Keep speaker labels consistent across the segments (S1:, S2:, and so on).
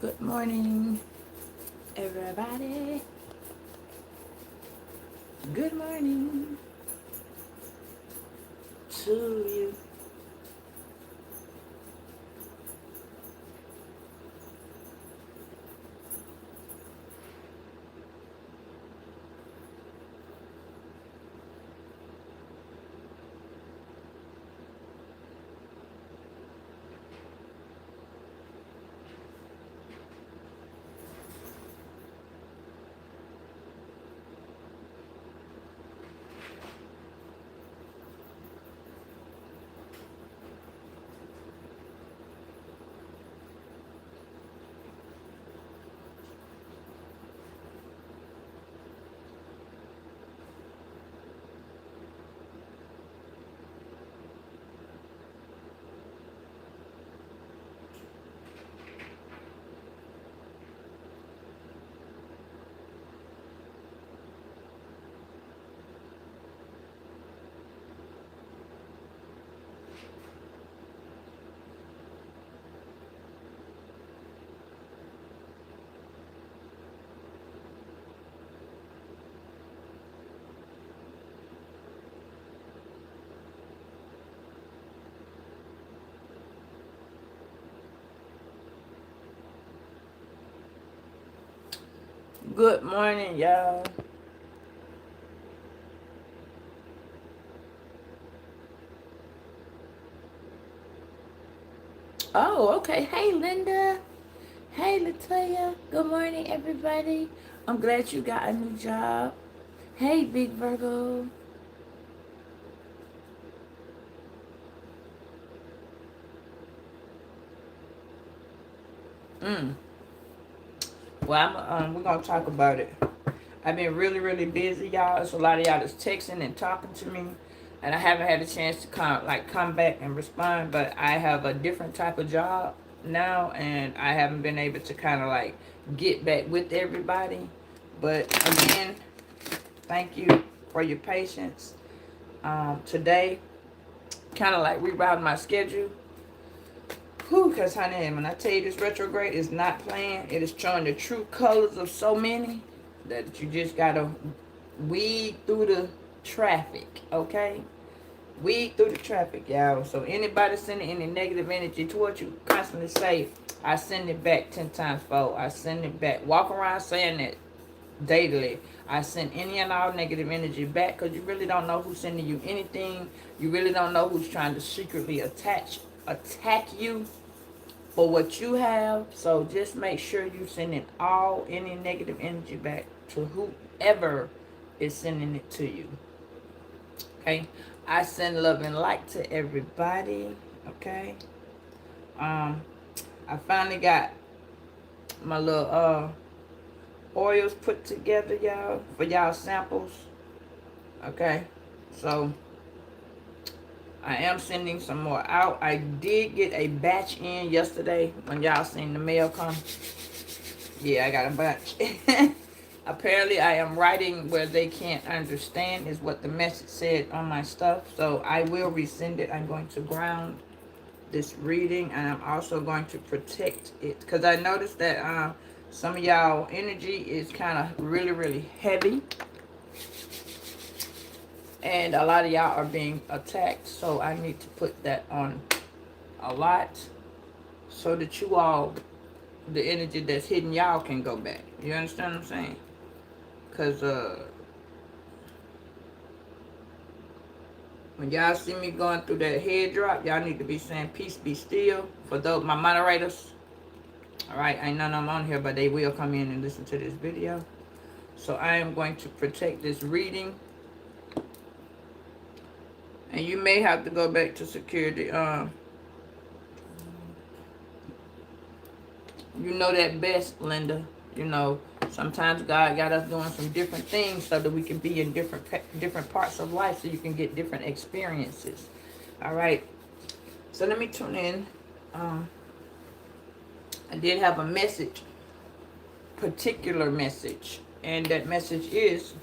S1: Good morning, everybody. Good morning to you. Good morning, y'all. Oh, okay. Hey, Linda. Hey, Latoya. Good morning, everybody. I'm glad you got a new job. Hey, Big Virgo. Mm. Well, we're gonna talk about it. I've been really busy, y'all. So a lot of y'all that's texting and talking to me, and I haven't had a chance to come back and respond. But I have a different type of job now, and I haven't been able to kind of like get back with everybody. But again, thank you for your patience. Today, kind of like rerouting my schedule. Whew, because honey, when I tell you this retrograde is not playing, it is showing the true colors of so many that you just gotta weed through the traffic, okay? Weed through the traffic, y'all. So anybody sending any negative energy towards you, constantly say, I send it back 10 times fold. I send it back. Walk around saying that daily. I send any and all negative energy back because you really don't know who's sending you anything. You really don't know who's trying to secretly attack you for what you have. So just make sure you sending any negative energy back to whoever is sending it to you. Okay, I send love and light to everybody. Okay, I finally got my little oils put together, y'all, for y'all samples. Okay, so I am sending some more out. I did get a batch in yesterday when y'all seen the mail come. Yeah, I got a bunch. Apparently, I am writing where they can't understand is what the message said on my stuff. So I will resend it. I'm going to ground this reading, and I'm also going to protect it. Because I noticed that some of y'all energy is kind of really heavy. And a lot of y'all are being attacked. So I need to put that on a lot so that you all, the energy that's hidden y'all can go back. You understand what I'm saying? Because when y'all see me going through that head drop, y'all need to be saying peace be still. For those, my moderators, all right, ain't none of them on here, but they will come in and listen to this video. So I am going to protect this reading. And you may have to go back to security. You know that best, Linda. You know, sometimes God got us doing some different things so that we can be in different parts of life so you can get different experiences. All right. So let me tune in. I did have a message, particular message. And that message is,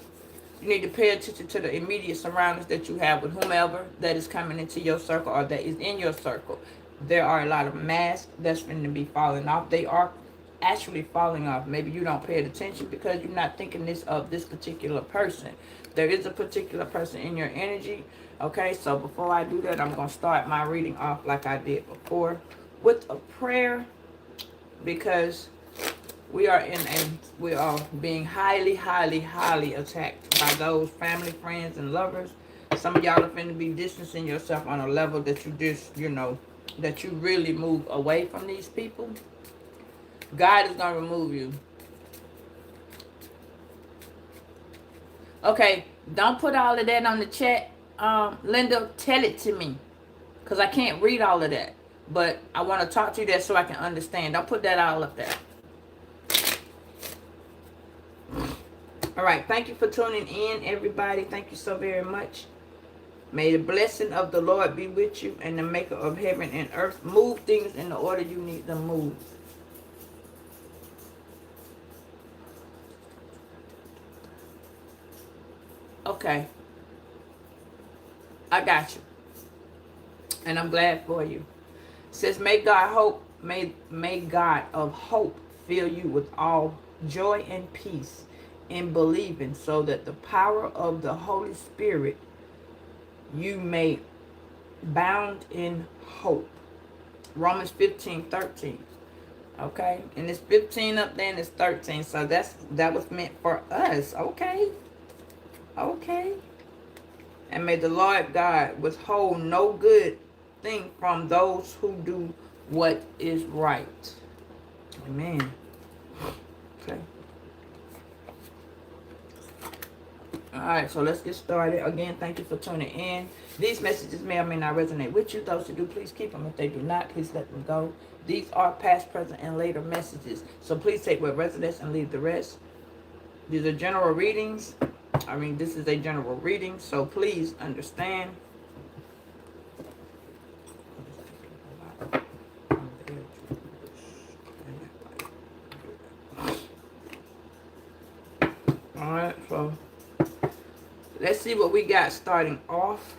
S1: you need to pay attention to the immediate surroundings that you have with whomever that is coming into your circle or that is in your circle. There are a lot of masks that's going to be falling off. They are actually falling off. Maybe you don't pay attention because you're not thinking this of this particular person. There is a particular person in your energy. Okay, so before I do that, I'm going to start my reading off like I did before with a prayer, because we are being highly, highly, highly attacked by those family, friends, and lovers. Some of y'all are finna be distancing yourself on a level that you just, you know, that you really move away from these people. God is going to remove you. Okay, don't put all of that on the chat. Linda, tell it to me, because I can't read all of that. But I want to talk to you there so I can understand. Don't put that all up there. All right, thank you for tuning in, everybody. Thank you so very much. May the blessing of the Lord be with you, and the maker of heaven and earth move things in the order you need them moved. Okay. I got you. And I'm glad for you. It says, may God of hope fill you with all joy and peace in believing, so that the power of the Holy Spirit you may bound in hope. Romans 15:13. Okay, and it's 15 up there and it's 13, so that was meant for us. Okay. And may the Lord God withhold no good thing from those who do what is right. Amen. Okay. Alright, so let's get started. Again, thank you for tuning in. These messages may or may not resonate with you. Those who do, please keep them. If they do not, please let them go. These are past, present, and later messages. So please take what resonates and leave the rest. These are general readings. This is a general reading, so please understand. Alright, so let's see what we got starting off.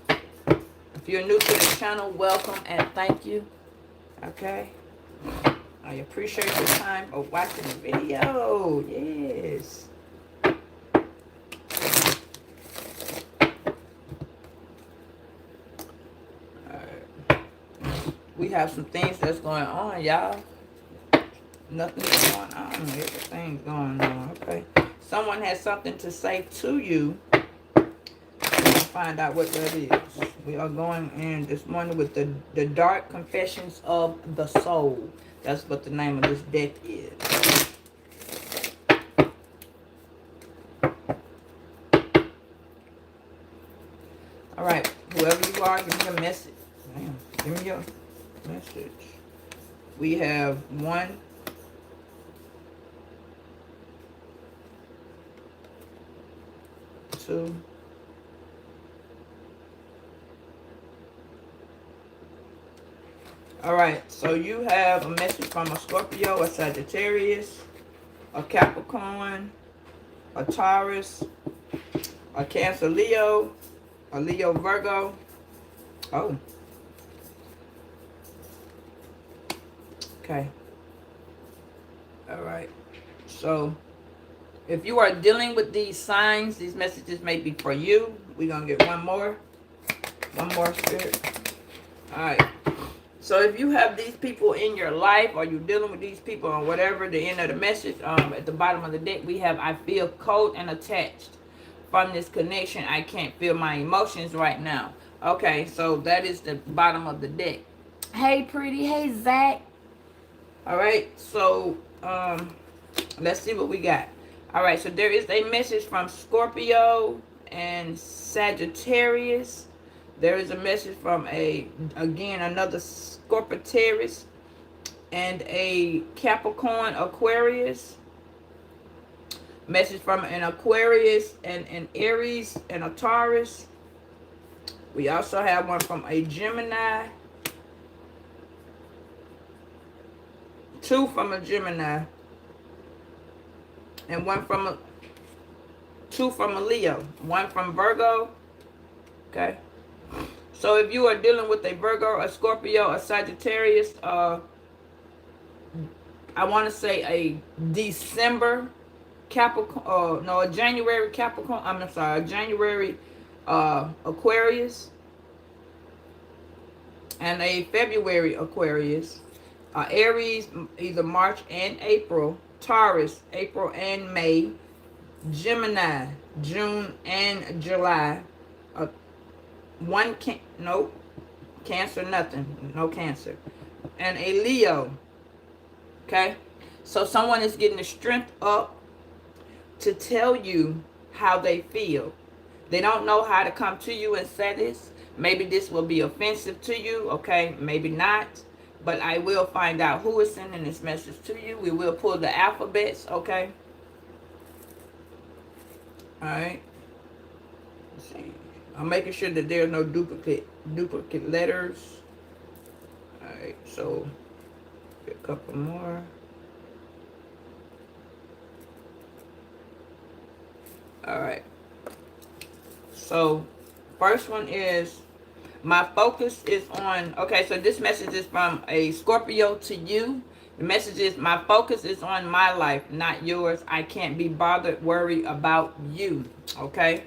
S1: If you're new to the channel, welcome and thank you. Okay, I appreciate your time of watching the video. Yes. Alright. We have some things that's going on, y'all. Nothing's going on. Everything's going on. Okay. Someone has something to say to you. Find out what that is. We are going in this morning with the Dark Confessions of the Soul. That's what the name of this deck is. All right, whoever you are, give me your message. Damn, give me your message. We have 1, 2, 3. All right, so you have a message from a Scorpio, a Sagittarius, a Capricorn, a Taurus, a Cancer Leo, a Leo Virgo. Oh. Okay. All right. So if you are dealing with these signs, these messages may be for you. We're going to get one more. One more, Spirit. All right. So if you have these people in your life, or you're dealing with these people, or whatever, the end of the message, at the bottom of the deck, we have, I feel cold and attached. From this connection, I can't feel my emotions right now. Okay, so that is the bottom of the deck. Hey, pretty. Hey, Zach. All right, so let's see what we got. All right, so there is a message from Scorpio and Sagittarius. There is a message from another Scorpio and a Capricorn Aquarius. Message from an Aquarius and an Aries and a Taurus. We also have one from a Gemini. 2 from a Gemini. And 2 from a Leo. 1 from Virgo. Okay. So if you are dealing with a Virgo, a Scorpio, a Sagittarius, I want to say a December Capricorn, no, a January Capricorn, I'm sorry, a January Aquarius, and a February Aquarius, Aries, either March and April, Taurus, April and May, Gemini, June and July, nope, Cancer, nothing, no Cancer, and a Leo. Okay, so someone is getting the strength up to tell you how they feel. They don't know how to come to you and say this. Maybe this will be offensive to you, okay? Maybe not. But I will find out who is sending this message to you. We will pull the alphabets, okay? Alright. Let's see. I'm making sure that there's no duplicate letters. Alright, so a couple more. Alright. So, first one is, my focus is on, okay, so this message is from a Scorpio to you. The message is, my focus is on my life, not yours. I can't be bothered, worry about you, okay?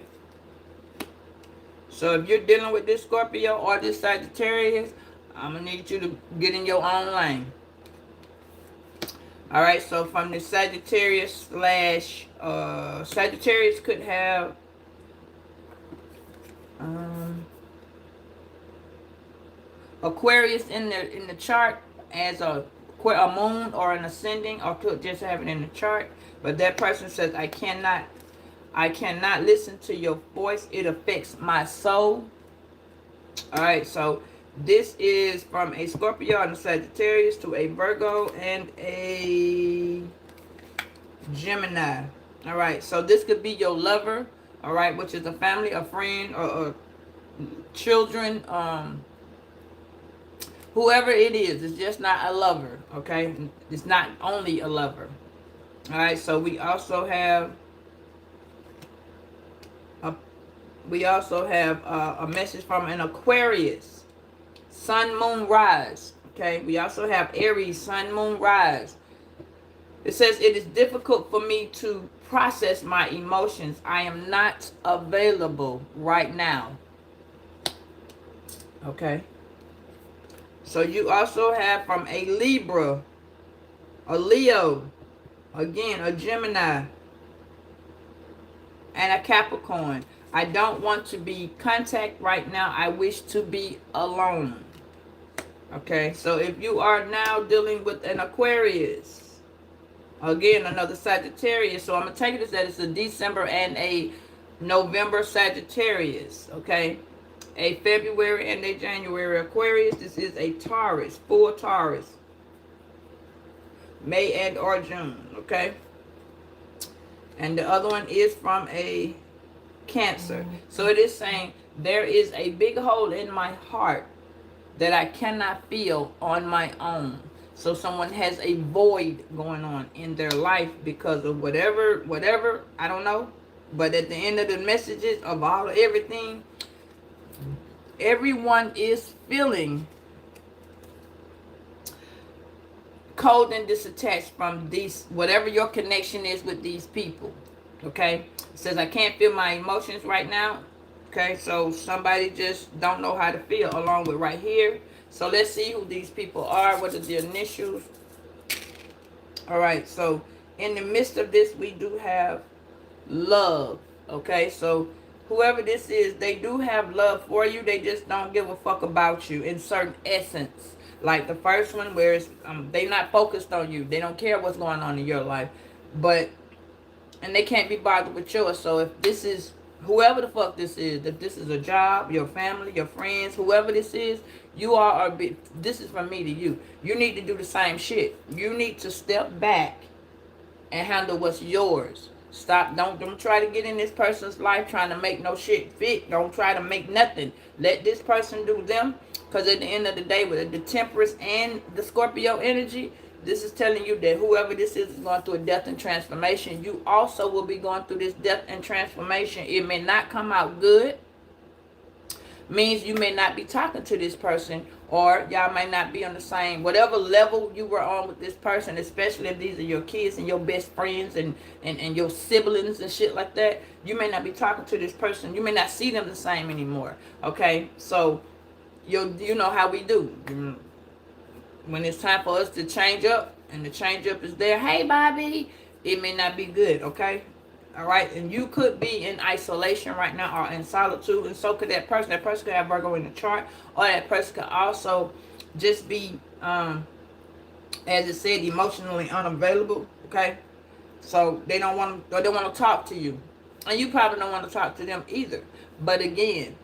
S1: So if you're dealing with this Scorpio or this Sagittarius, I'm going to need you to get in your own lane. Alright, so from the Sagittarius slash, Sagittarius could have, Aquarius in the chart as a moon or an ascending, or could just have it in the chart. But that person says, I cannot listen to your voice. It affects my soul. Alright, so this is from a Scorpio and a Sagittarius to a Virgo and a Gemini. Alright, so this could be your lover, alright, which is a family, a friend, or children, whoever it is. It's just not a lover, okay? It's not only a lover. Alright, so we also have a message from an Aquarius, Sun, Moon, Rise. Okay, we also have Aries, Sun, Moon, Rise. It says, it is difficult for me to process my emotions. I am not available right now. Okay. So you also have from a Libra, a Leo, again, a Gemini, and a Capricorn. I don't want to be contact right now. I wish to be alone. Okay, so if you are now dealing with an Aquarius, again, another Sagittarius. So I'm going to take it as that it's a December and a November Sagittarius. Okay, a February and a January Aquarius. This is a Taurus, full Taurus. May and or June. Okay, and the other one is from a Cancer. So it is saying, there is a big hole in my heart that I cannot feel on my own. So someone has a void going on in their life because of whatever, I don't know. But at the end of the messages of everything, everyone is feeling cold and disattached from these, whatever your connection is with these people. Okay, it says, I can't feel my emotions right now. Okay, so somebody just don't know how to feel, along with right here. So let's see who these people are. What are the initials? All right, so in the midst of this, we do have love. Okay, so whoever this is, they do have love for you. They just don't give a fuck about you in certain essence. Like the first one, where it's, they not focused on you. They don't care what's going on in your life. And they can't be bothered with yours. So if this is, whoever the fuck this is, if this is a job, your family, your friends, whoever this is, you are this is from me to you. You need to do the same shit. You need to step back and handle what's yours. Stop. Don't try to get in this person's life trying to make no shit fit. Don't try to make nothing. Let this person do them. Because at the end of the day, with the Temperance and the Scorpio energy, this is telling you that whoever this is going through a death and transformation. You also will be going through this death and transformation. It may not come out good, means you may not be talking to this person, or y'all may not be on the same, whatever level you were on with this person, especially if these are your kids and your best friends and your siblings and shit like that. You may not be talking to this person. You may not see them the same anymore. Okay, so you know how we do. When it's time for us to change up and the change up is there, hey Bobby, it may not be good. Okay, all right, and you could be in isolation right now or in solitude, and so could that person. That person could have Virgo in the chart, or that person could also just be as it said, emotionally unavailable. Okay, so they don't want to talk to you, and you probably don't want to talk to them either. But again,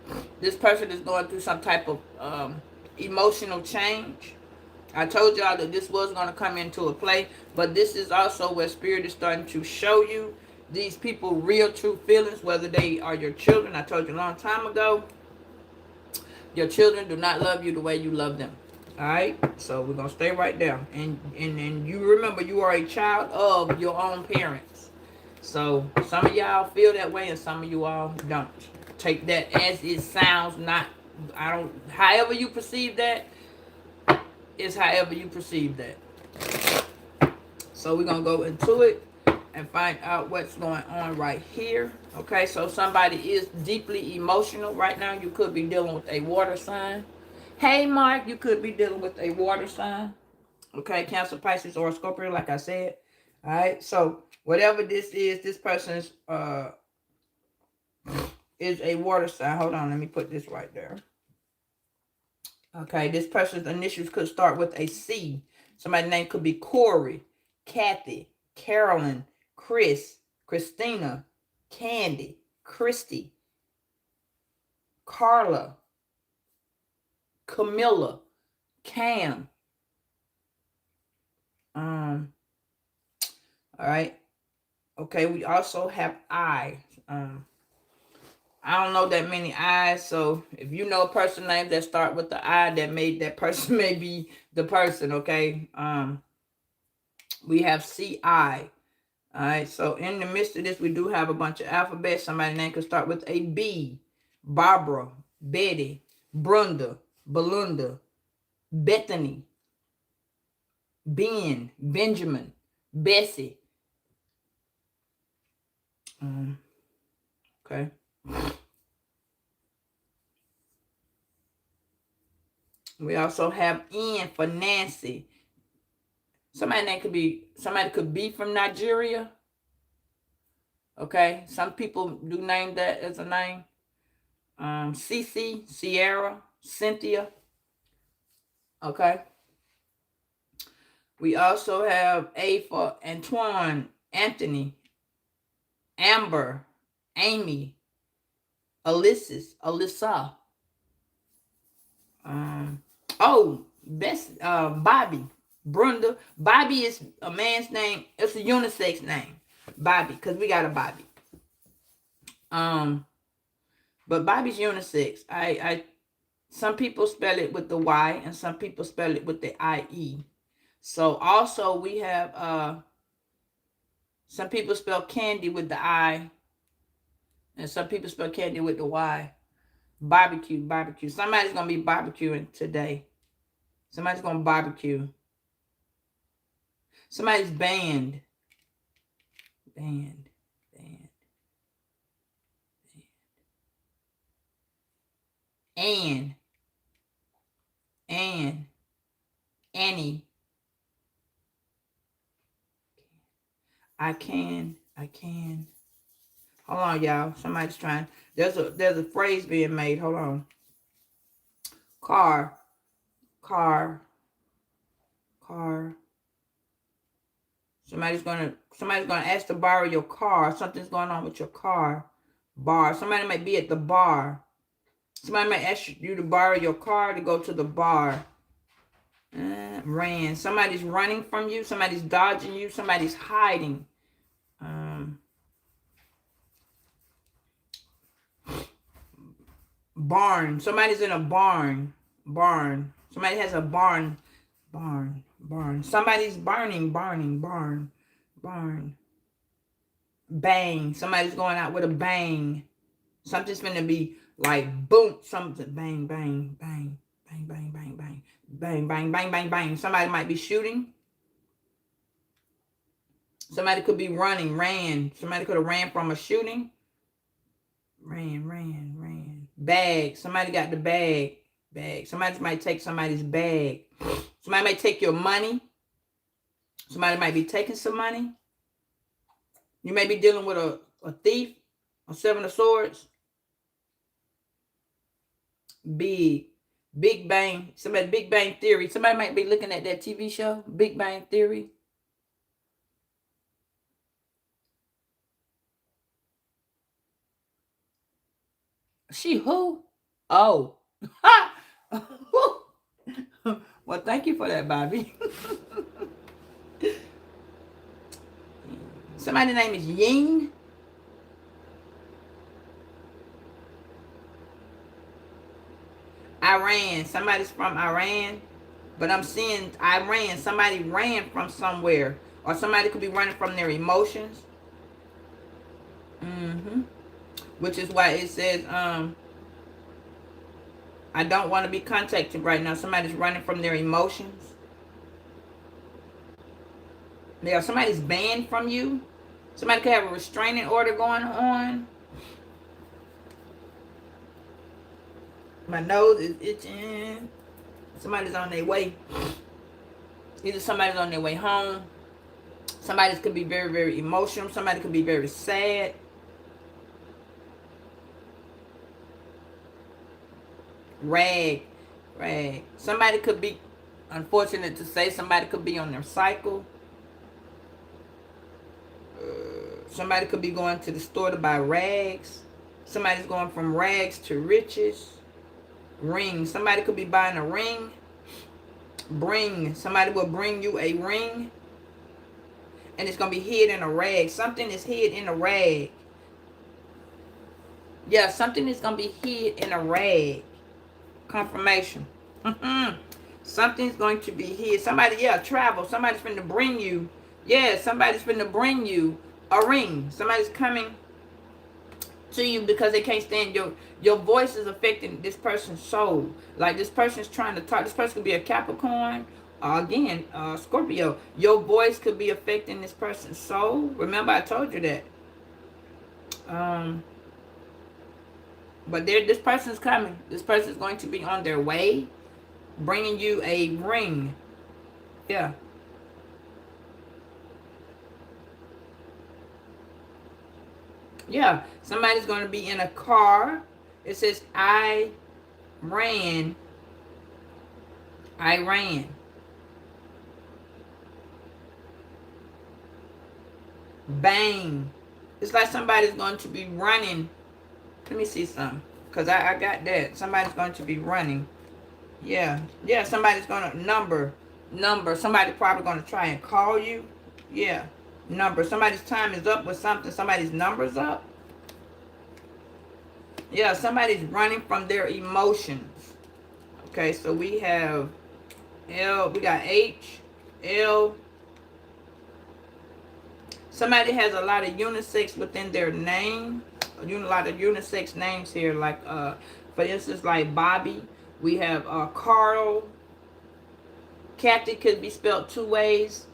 S1: this person is going through some type of emotional change. I told y'all that this was going to come into a play, but this is also where Spirit is starting to show you these people real true feelings, whether they are your children. I told you a long time ago, your children do not love you the way you love them. All right, so we're gonna stay right there, and you remember you are a child of your own parents. So some of y'all feel that way, and some of you all don't. Take that as it sounds. Not, I don't. However you perceive that is however you perceive that. So we're gonna go into it and find out what's going on right here. Okay, so somebody is deeply emotional right now. You could be dealing with a water sign. Hey, Mark, you could be dealing with a water sign. Okay, Cancer, Pisces, or Scorpio, like I said. All right, so whatever this is, this person's is a water sign. Hold on, let me put this right there. Okay, this person's initials could start with a C. Somebody's name could be Corey, Kathy, Carolyn, Chris, Christina, Candy, Christy, Carla, Camilla, Cam. All right. Okay, we also have I. I don't know that many I's, so if you know a person name that start with the I, that person may be the person. Okay. We have CI. All right, so in the midst of this, we do have a bunch of alphabets. Somebody's name could start with a B. Barbara, Betty, Brenda, Belinda, Bethany, Ben, Benjamin, Bessie. Okay. We also have N for Nancy. Somebody could be from Nigeria. Okay, some people do name that as a name. Cece, Sierra, Cynthia. Okay. We also have A for Antoine, Anthony, Amber, Amy, Alyssa. Bobby, Brenda. Bobby is a man's name. It's a unisex name, Bobby, because we got a Bobby. But Bobby's unisex. Some people spell it with the Y, and some people spell it with the IE. So also we have some people spell candy with the I, and some people spell candy with the Y. Barbecue. Somebody's gonna be barbecuing today. Somebody's gonna barbecue. Somebody's band. Annie. I can. Hold on, y'all. Somebody's trying. There's a phrase being made. Hold on. Car. Somebody's gonna ask to borrow your car. Something's going on with your car. Bar. Somebody might be at the bar. Somebody might ask you to borrow your car to go to the bar. Ran. Somebody's running from you. Somebody's dodging you. Somebody's hiding. Barn. Somebody's in a barn. Somebody has a barn. Somebody's barn. Bang. Somebody's going out with a bang. Something's going to be Like boom, something bang, bang, bang, bang, bang, bang, bang, bang, bang, bang, bang, bang. Somebody might be shooting. Somebody could be running, ran. Somebody could have ran from a shooting. Ran. Bag. Somebody got the bag. Bag. Somebody might take somebody's bag. Somebody might take your money. Somebody might be taking some money. You may be dealing with a thief, a seven of swords. Big Bang. Somebody, Big Bang Theory. Somebody might be looking at that TV show, Big Bang Theory. She who? Oh. Well, thank you for that, Bobby. Somebody's name is Ying. Iran. Somebody's from Iran. But I'm seeing Iran. Somebody ran from somewhere. Or somebody could be running from their emotions. Which is why it says, I don't want to be contacted right now. Somebody's running from their emotions. Yeah, somebody's banned from you. Somebody could have a restraining order going on. My nose is itching. Somebody's on their way. Either somebody's on their way home. Somebody could be very, very emotional. Somebody could be very sad. Rag. Somebody could be, unfortunate to say, somebody could be on their cycle. Somebody could be going to the store to buy rags. Somebody's going from rags to riches. Ring. Somebody could be buying a ring. Bring. Somebody will bring you a ring. And it's going to be hid in a rag. Something is hid in a rag. Yeah, something is going to be hid in a rag. Confirmation. Something's going to be hid. Somebody, yeah, travel. Somebody's finna bring you. Yeah, somebody's finna bring you a ring. Somebody's coming to you because they can't stand your voice is affecting this person's soul. Like this person's trying to talk. This person could be a Capricorn. Again, Scorpio. Your voice could be affecting this person's soul. Remember, I told you that. But this person's coming. This person's going to be on their way, bringing you a ring. Yeah. Yeah. Somebody's going to be in a car. It says, I ran. Bang. It's like somebody's going to be running. Let me see something. Because I got that. Somebody's going to be running. Yeah. Yeah, somebody's going to number. Somebody probably going to try and call you. Yeah. Number. Somebody's time is up with something. Somebody's number's up. Yeah, somebody's running from their emotions. Okay, so we have L. We got H. L. Somebody has a lot of unisex within their name. A lot of unisex names here. Like, for instance, like Bobby. We have Carl. Kathy could be spelled two ways.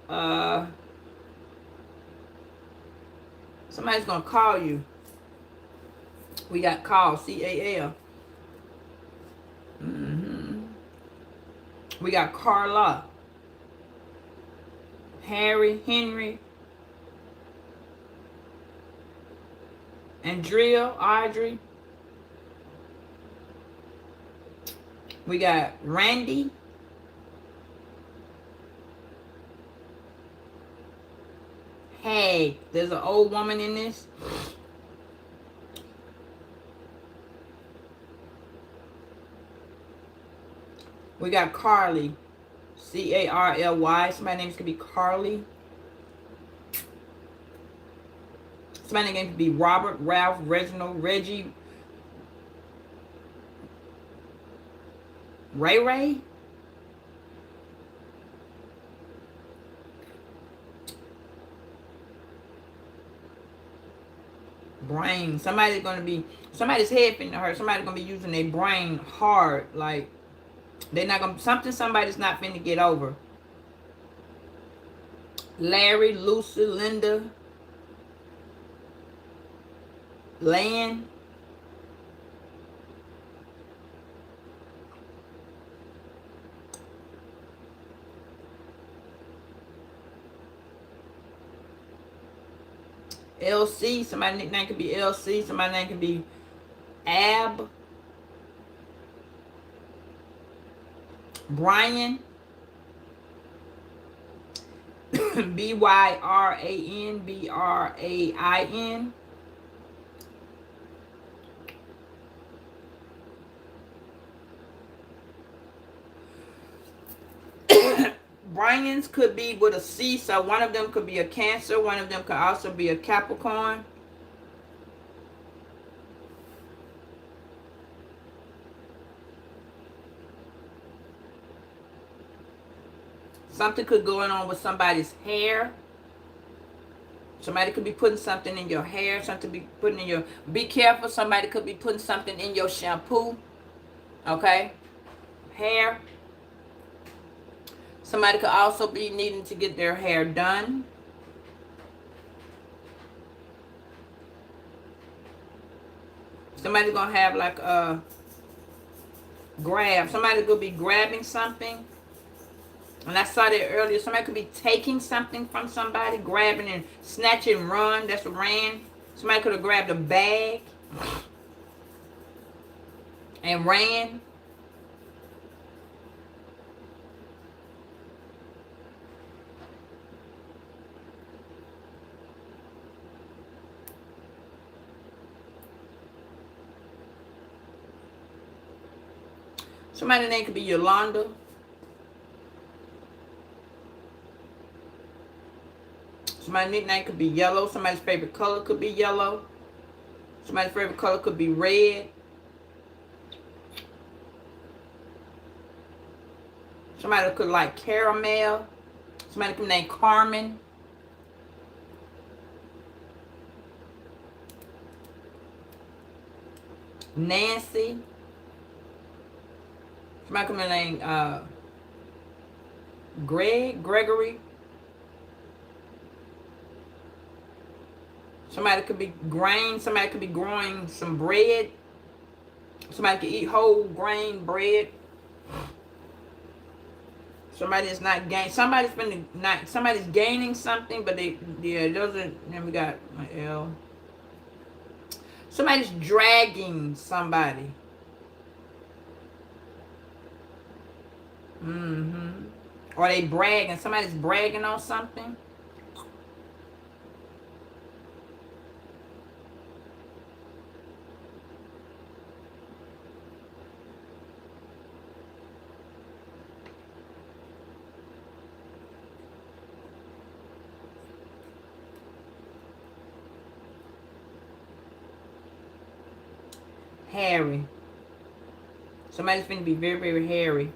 S1: Somebody's going to call you. We got call. C-A-L. We got Carla. Henry. Andrea, Audrey. We got Randy. Hey, there's an old woman in this. We got Carly. C-A-R-L-Y. Somebody's name could be Carly. Somebody's name could be Robert, Ralph, Reginald, Reggie, Ray. Brain. Somebody's gonna be, somebody's head finna hurt. Somebody's gonna be using their brain hard. Like they're not gonna, somebody's not finna get over. Larry, Lucy, Linda, Land. LC, somebody's nickname could be LC, somebody's name could be Ab, Brian, BYRAN, BRAIN. Brian's could be with a C, so one of them could be a Cancer, one of them could also be a Capricorn. Something could go on with somebody's hair. Somebody could be putting something in your hair, something be putting in your, be careful, somebody could be putting something in your shampoo. Okay? Hair. Somebody could also be needing to get their hair done. Somebody's gonna have like a grab. Somebody could be grabbing something. And I saw that earlier. Somebody could be taking something from somebody, grabbing and snatching and run. That's what ran. Somebody could have grabbed a bag and ran. Somebody's name could be Yolanda. Somebody's nickname could be yellow. Somebody's favorite color could be yellow. Somebody's favorite color could be red. Somebody could like caramel. Somebody could name Carmen. Nancy. Somebody could name Gregory. Somebody could be grain. Somebody could be growing some bread. Somebody could eat whole grain bread. Somebody is not gaining. Somebody's been not. Somebody's gaining something, but they, yeah, those are. Then we got my L. Somebody's dragging somebody. Or they bragging. Somebody's bragging on something. Hairy. Somebody's finna be very, very hairy.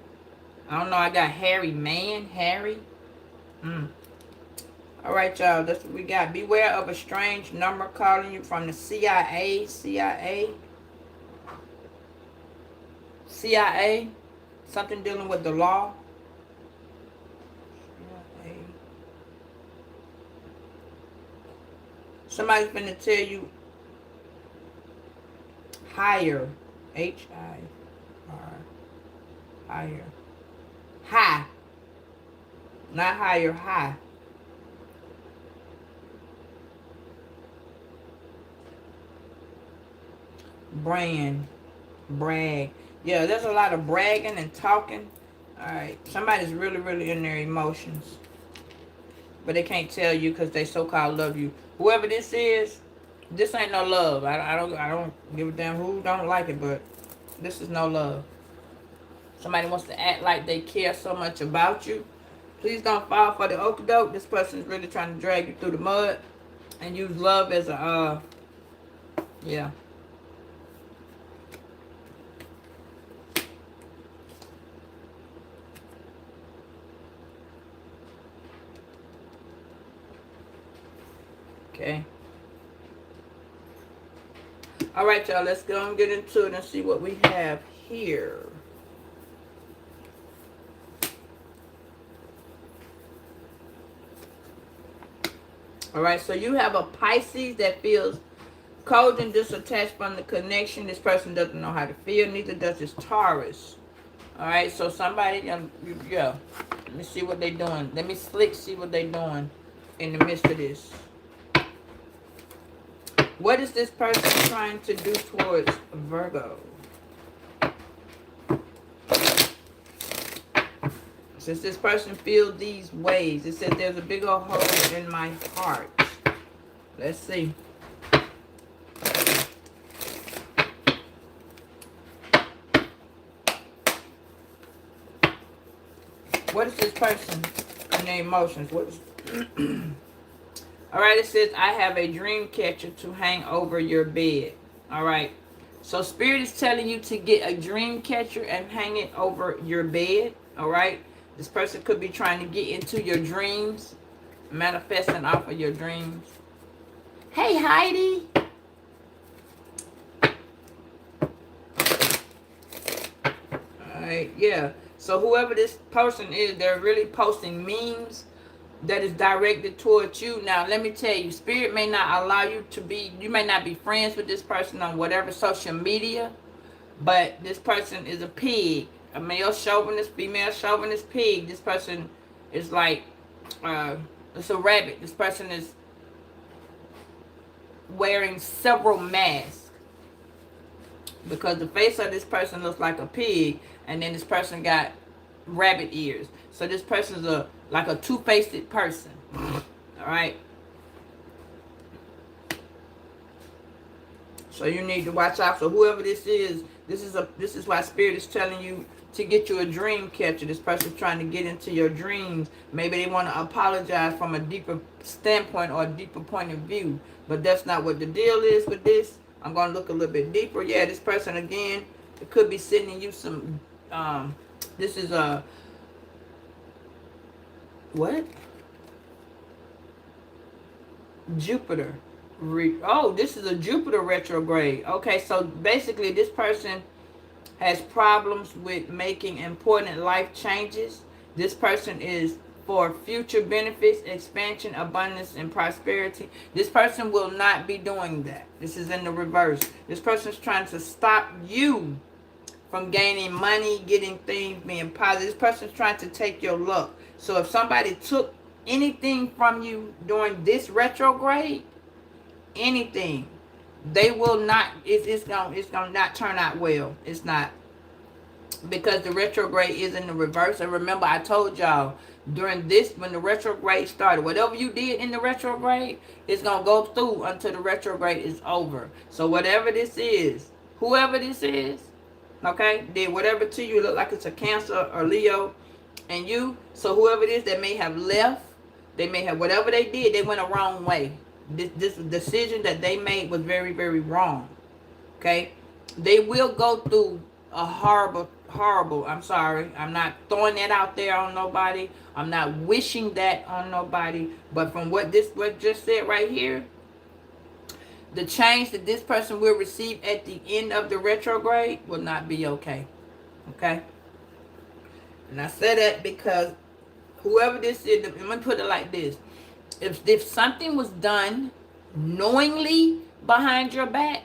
S1: I don't know. I got hairy man. Hairy. All right, y'all. That's what we got. Beware of a strange number calling you from the CIA. CIA. CIA. Something dealing with the law. CIA. Somebody's finna tell you higher. H-I-R. Higher. High. Not higher, high. Brand. Brag. Yeah, there's a lot of bragging and talking. Alright. Somebody's really, really in their emotions. But they can't tell you because they so-called love you. Whoever this is, this ain't no love. I don't give a damn who don't like it, but this is no love. Somebody wants to act like they care so much about you. Please don't fall for the okie doke. This person is really trying to drag you through the mud and use love as a yeah. Okay. All right, y'all. Let's go and get into it and see what we have here. All right, so you have a Pisces that feels cold and disattached from the connection. This person doesn't know how to feel. Neither does this Taurus. All right, so somebody, yeah. Let me see what they're doing. Let me see what they're doing in the midst of this. What is this person trying to do towards Virgo? Since this person feels these ways, it says there's a big old hole in my heart. Let's see. What is this person and their emotions? What is all right, it says, I have a dream catcher to hang over your bed. All right. So Spirit is telling you to get a dream catcher and hang it over your bed. All right. This person could be trying to get into your dreams, manifesting off of your dreams. Hey, Heidi. All right, yeah. So whoever this person is, they're really posting memes that is directed towards you. Now, let me tell you, Spirit may not allow you to be, you may not be friends with this person on whatever social media, but this person is a pig. A male chauvinist, female chauvinist pig. This person is like, it's a rabbit. This person is wearing several masks because the face of this person looks like a pig, and then this person got rabbit ears. So this person's like a two-faced person. All right. So you need to watch out. So whoever this is why Spirit is telling you to get you a dream catcher. This person's trying to get into your dreams. Maybe they want to apologize from a deeper standpoint or a deeper point of view. But that's not what the deal is with this. I'm going to look a little bit deeper. Yeah, this person, again, it could be sending you some, this is a, what? Jupiter. Oh, this is a Jupiter retrograde. Okay, so basically this person has problems with making important life changes. This person is for future benefits, expansion, abundance, and prosperity. This person will not be doing that. This is in the reverse. This person is trying to stop you from gaining money, getting things, being positive. This person is trying to take your luck. So if somebody took anything from you during this retrograde, anything, they will not, it's gonna not turn out well. It's not, because the retrograde is in the reverse. And remember, I told y'all during this, when the retrograde started, whatever you did in the retrograde, it's gonna go through until the retrograde is over. So whatever this is, whoever this is, okay, did whatever to you, look like it's a Cancer or Leo and you. So whoever it is that may have left, they may have, whatever they did, they went a wrong way. This decision that they made was very, very wrong. Okay, they will go through a horrible, I'm sorry, I'm not throwing that out there on nobody, I'm not wishing that on nobody, but from what just said right here, the change that this person will receive at the end of the retrograde will not be okay. Okay, and I say that because whoever this is, I'm gonna put it like this: if something was done knowingly behind your back,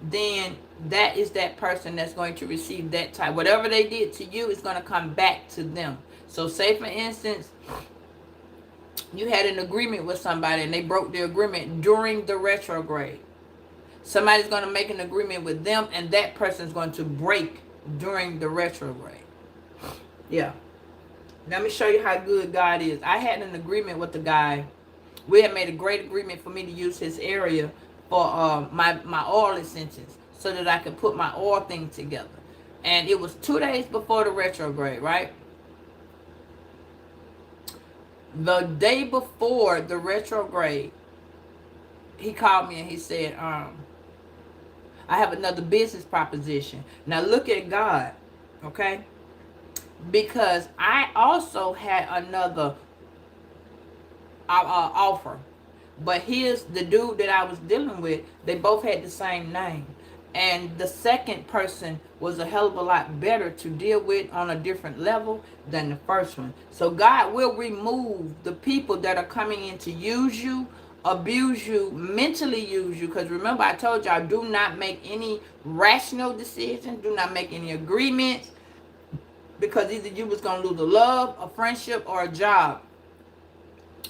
S1: then that is that person that's going to receive that type. Whatever they did to you is going to come back to them. So say, for instance, you had an agreement with somebody and they broke the agreement during the retrograde. Somebody's going to make an agreement with them and that person's going to break during the retrograde. Yeah. Let me show you how good God is. I had an agreement with the guy. We had made a great agreement for me to use his area for my oil essentials so that I could put my oil thing together. And it was 2 days before the retrograde, right? The day before the retrograde, he called me and he said, I have another business proposition. Now look at God, okay? Because I also had another offer. But here's the dude that I was dealing with. They both had the same name. And the second person was a hell of a lot better to deal with on a different level than the first one. So God will remove the people that are coming in to use you, abuse you, mentally use you. Because remember, I told y'all, do not make any rational decisions. Do not make any agreements. Because either you was going to lose a love, a friendship, or a job.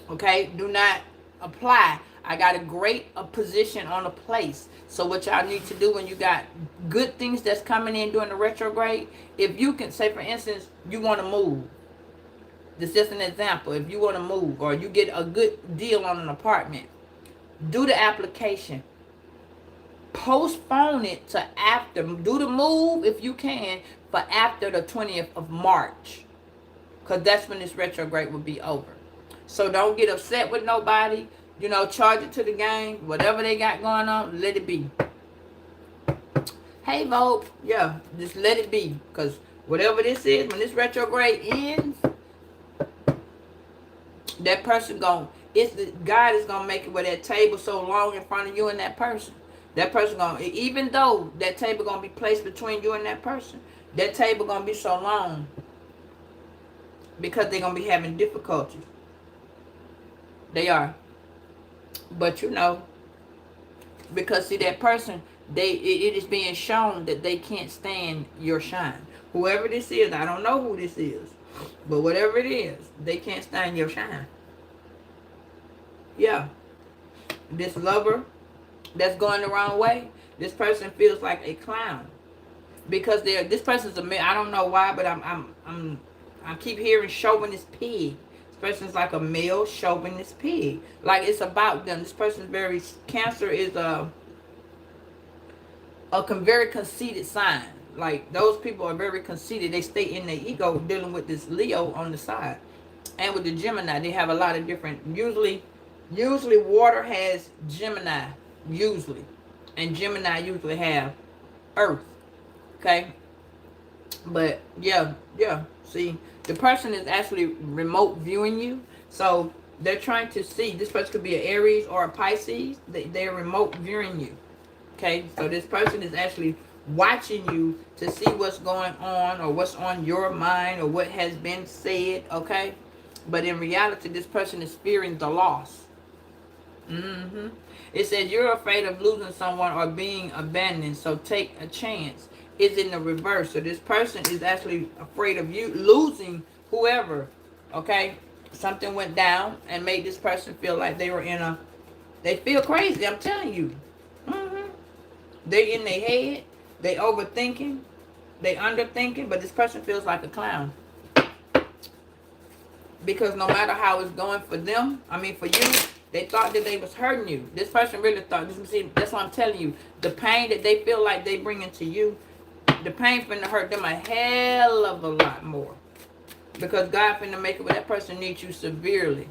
S1: Okay? Do not apply. I got a great position on a place. So what y'all need to do when you got good things that's coming in during the retrograde, if you can, say for instance, you want to move. This is just an example. If you want to move or you get a good deal on an apartment, do the application. Postpone it to after. Do the move if you can for after the 20th of March. Because that's when this retrograde will be over. So don't get upset with nobody. You know, charge it to the game. Whatever they got going on, let it be. Hey, Vogue. Yeah, just let it be. Because whatever this is, when this retrograde ends, that person God is going to make it where that table so long in front of you and that person. That person going to, even though that table going to be placed between you and that person, that table going to be so long because they're going to be having difficulties. They are. But you know, because see that person, it is being shown that they can't stand your shine. Whoever this is, I don't know who this is, but whatever it is, they can't stand your shine. Yeah. This lover that's going the wrong way, this person feels like a clown. Because this person's a man. I don't know why, but I keep hearing chauvinist pig. This person's like a male chauvinist pig. Like it's about them. This person's very, Cancer is a very conceited sign. Like those people are very conceited. They stay in their ego, dealing with this Leo on the side. And with the Gemini, they have a lot of different, usually water has Gemini, usually. And Gemini usually have Earth. Okay? But yeah. See, the person is actually remote viewing you. So they're trying to see. This person could be an Aries or a Pisces. They're remote viewing you. Okay? So this person is actually watching you to see what's going on or what's on your mind or what has been said. Okay? But in reality, this person is fearing the loss. It says you're afraid of losing someone or being abandoned. So take a chance. Is in the reverse. So this person is actually afraid of you losing whoever. Okay? Something went down and made this person feel like they were they feel crazy, I'm telling you. They in their head, they overthinking, they underthinking, but this person feels like a clown. Because no matter how it's going for them, for you, they thought that they was hurting you. This person really thought, that's what I'm telling you. The pain that they feel like they bringing to you, the pain finna hurt them a hell of a lot more. Because God finna make it where that person needs you severely.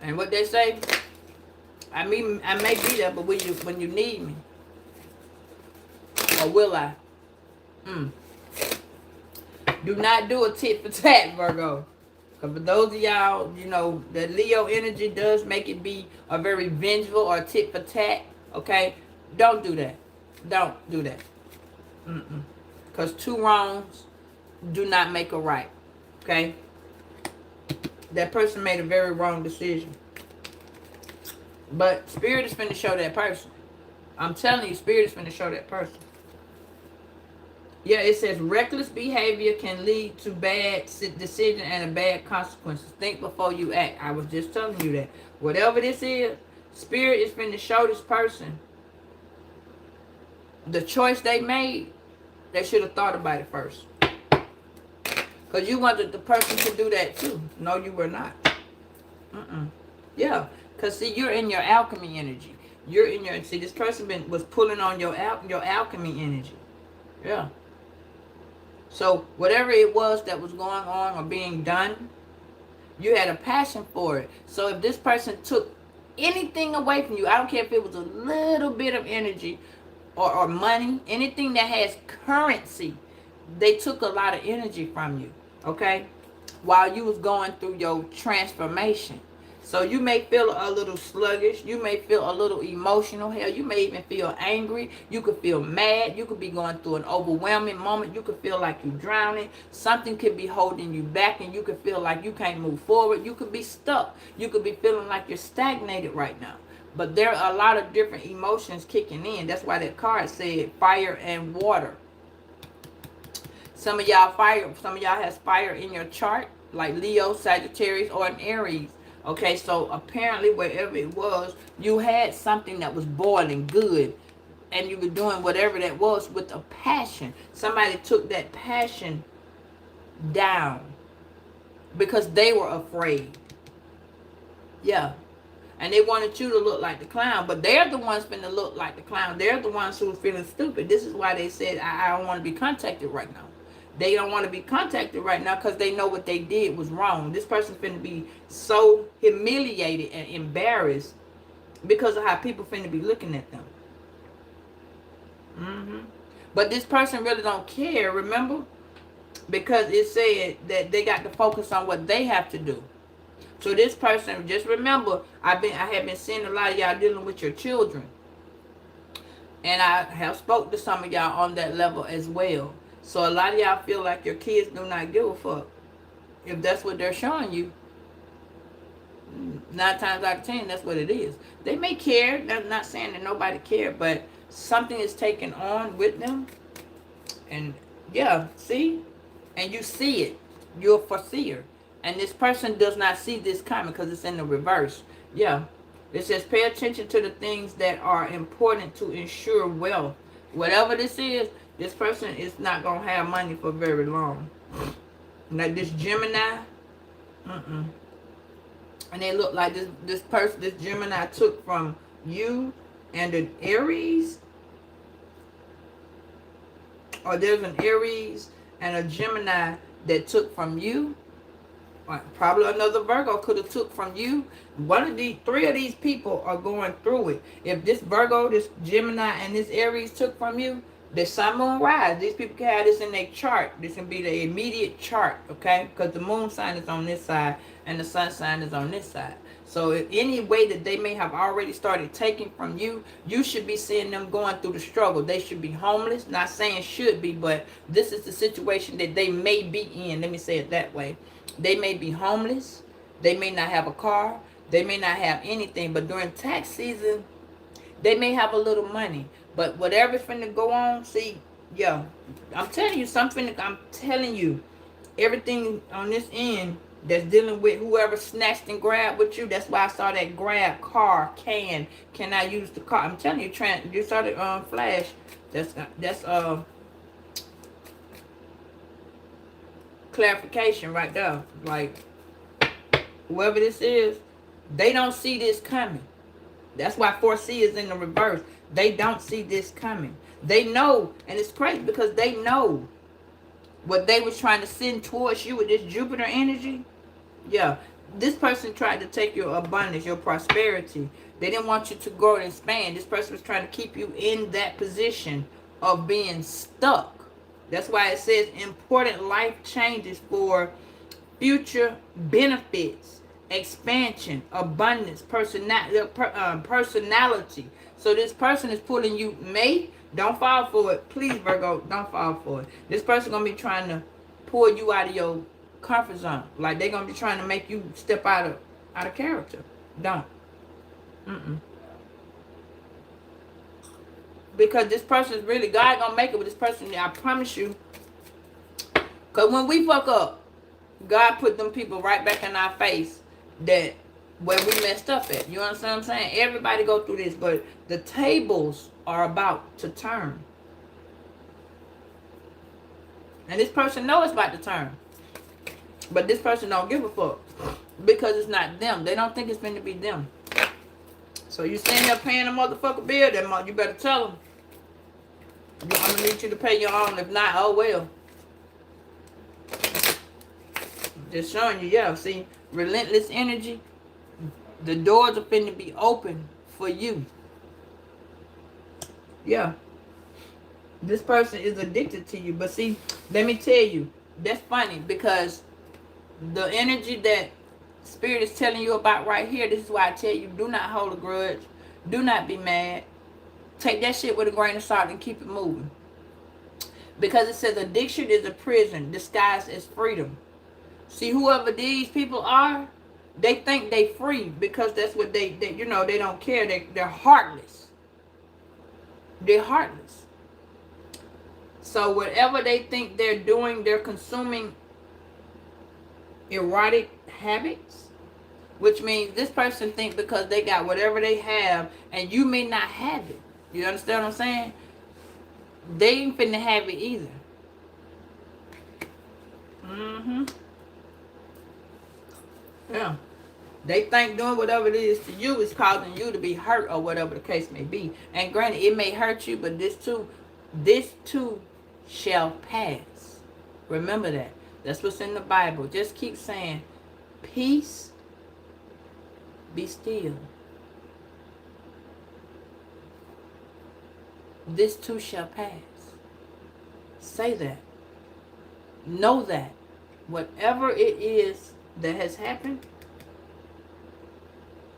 S1: And what they say, I may be there, but when you need me, or will I? Do not do a tit for tat, Virgo. Because for those of y'all, you know, the Leo energy does make it be a very vengeful or a tit for tat. Okay? Don't do that. Don't do that. Because two wrongs do not make a right. Okay? That person made a very wrong decision. But Spirit is finna show that person. I'm telling you, Spirit is finna show that person. Yeah, it says reckless behavior can lead to bad decision and bad consequences. Think before you act. I was just telling you that. Whatever this is, Spirit is finna show this person the choice they made. They should have thought about it first. Because you wanted the person to do that too. No, you were not. Yeah. Because see, you're in your alchemy energy. You're in your, see, this person was pulling on your alchemy energy. Yeah. So whatever it was that was going on or being done, you had a passion for it. So if this person took anything away from you, I don't care if it was a little bit of energy or money, anything that has currency, they took a lot of energy from you, okay? While you was going through your transformation. So you may feel a little sluggish. You may feel a little emotional. Hell, you may even feel angry. You could feel mad. You could be going through an overwhelming moment. You could feel like you're drowning. Something could be holding you back, and you could feel like you can't move forward. You could be stuck. You could be feeling like you're stagnated right now. But there are a lot of different emotions kicking in. That's why that card said fire and water. Some of y'all has fire in your chart, like Leo, Sagittarius, or an Aries. Okay, so apparently wherever it was, you had something that was boiling good, and you were doing whatever that was with a passion. Somebody took that passion down because they were afraid. Yeah. And they wanted you to look like the clown, but they're the ones finna look like the clown. They're the ones who's feeling stupid. This is why they said, I don't want to be contacted right now. They don't want to be contacted right now because they know what they did was wrong. This person's finna be so humiliated and embarrassed because of how people finna be looking at them. But this person really don't care, remember? Because it said that they got to focus on what they have to do. So this person, just remember, I have been seeing a lot of y'all dealing with your children. And I have spoke to some of y'all on that level as well. So a lot of y'all feel like your kids do not give a fuck. If that's what they're showing you, 9 times out of 10, that's what it is. They may care. They're not saying that nobody cares, but something is taken on with them. And yeah, see? And you see it. You're a foreseer. And this person does not see this coming because it's in the reverse. Yeah. It says pay attention to the things that are important to ensure wealth. Whatever this is, this person is not going to have money for very long. Like this Gemini. And they look like this Gemini took from you and an Aries. Or there's an Aries and a Gemini that took from you. Probably another Virgo could have took from you. Three of these people are going through it. If this Virgo, this Gemini, and this Aries took from you, the sun, moon, rise. These people can have this in their chart. This can be the immediate chart, okay? Because the moon sign is on this side and the sun sign is on this side. So if any way that they may have already started taking from you, you should be seeing them going through the struggle. They should be homeless. Not saying should be, but this is the situation that they may be in. Let me say it that way. They may be homeless. They may not have a car. They may not have anything. But during tax season, they may have a little money. But whatever's finna go on, see, yeah, I'm telling you something. I'm telling you, everything on this end that's dealing with whoever snatched and grabbed with you. That's why I saw that grab car, can I use the car? I'm telling you, you saw the flash. That's clarification right there. Like, whoever this is, they don't see this coming. That's why 4C is in the reverse. They don't see this coming. They know, and it's crazy because they know what they was trying to send towards you with this Jupiter energy. Yeah, this person tried to take your abundance, your prosperity. They didn't want you to grow and expand. This person was trying to keep you in that position of being stuck. That's why it says important life changes for future benefits, expansion, abundance, personality. So this person is pulling you, don't fall for it. Please, Virgo, don't fall for it. This person going to be trying to pull you out of your comfort zone. Like they're going to be trying to make you step out of character. Don't. Because this person is really, God going to make it with this person. I promise you. Because when we fuck up, God put them people right back in our face that where we messed up at. You understand what I'm saying? Everybody go through this, but the tables are about to turn. And this person knows it's about to turn. But this person don't give a fuck. Because it's not them. They don't think it's going to be them. So you sitting there paying a motherfucker bill, that month, you better tell them. I'm going to need you to pay your own. If not, oh well. Just showing you, yeah. See, relentless energy. The doors are finna be open for you. Yeah. This person is addicted to you. But see, let me tell you, that's funny because the energy that Spirit is telling you about right here. This is why I tell you, do not hold a grudge. Do not be mad. Take that shit with a grain of salt and keep it moving. Because it says addiction is a prison disguised as freedom. See, whoever these people are, they think they free because that's what they you know, they don't care. They're heartless. They're heartless. So whatever they think they're doing, they're consuming erotic habits, which means this person think because they got whatever they have and you may not have it. You understand what I'm saying? They ain't finna have it either. Yeah. They think doing whatever it is to you is causing you to be hurt or whatever the case may be. And granted, it may hurt you, but this too shall pass. Remember that. That's what's in the Bible. Just keep saying, peace, be still. This too shall pass. Say that. Know that. Whatever it is that has happened,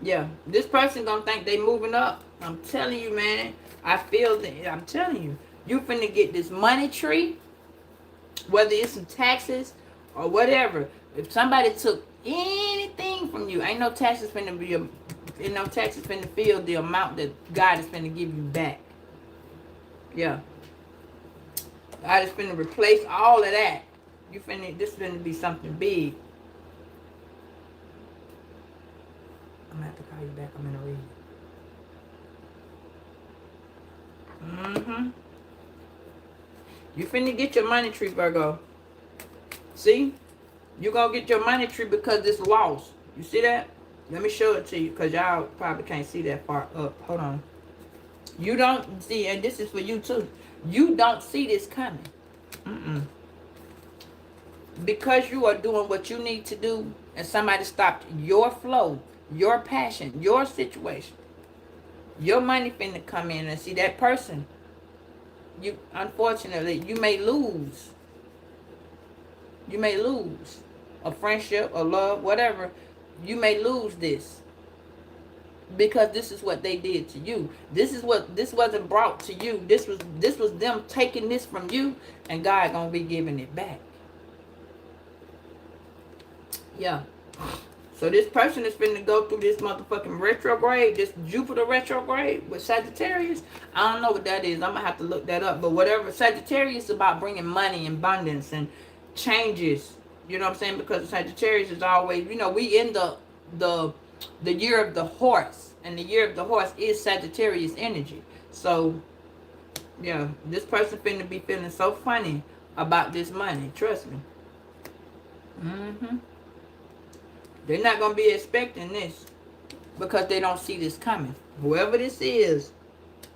S1: yeah, this person gonna think they moving up. I'm telling you, man. I feel that. I'm telling you. You finna get this money tree, whether it's some taxes or whatever. If somebody took anything from you, ain't no taxes finna be ain't no taxes finna fill the amount that God is finna give you back. Yeah. God is finna replace all of that. This finna be something big. I'm gonna have to call you back. I'm gonna read. You finna get your money tree, Virgo. See? You gonna get your money tree because it's lost. You see that? Let me show it to you because y'all probably can't see that far up. Hold on. You don't see, and this is for you too. You don't see this coming. Because you are doing what you need to do and somebody stopped your flow, your passion, your situation. Your money finna come in and see that person. You, unfortunately, you may lose. You may lose a friendship, a love, whatever. You may lose this because this is what they did to you. This wasn't brought to you. This was them taking this from you, and God gonna be giving it back. Yeah. So this person is finna go through this motherfucking retrograde, this Jupiter retrograde with Sagittarius. I don't know what that is. I'm gonna have to look that up. But whatever, Sagittarius is about bringing money, abundance, and changes. You know what I'm saying? Because Sagittarius is always, you know, we in the year of the horse, and the year of the horse is Sagittarius energy. So yeah, this person finna be feeling so funny about this money. Trust me. They're not going to be expecting this because they don't see this coming. Whoever this is,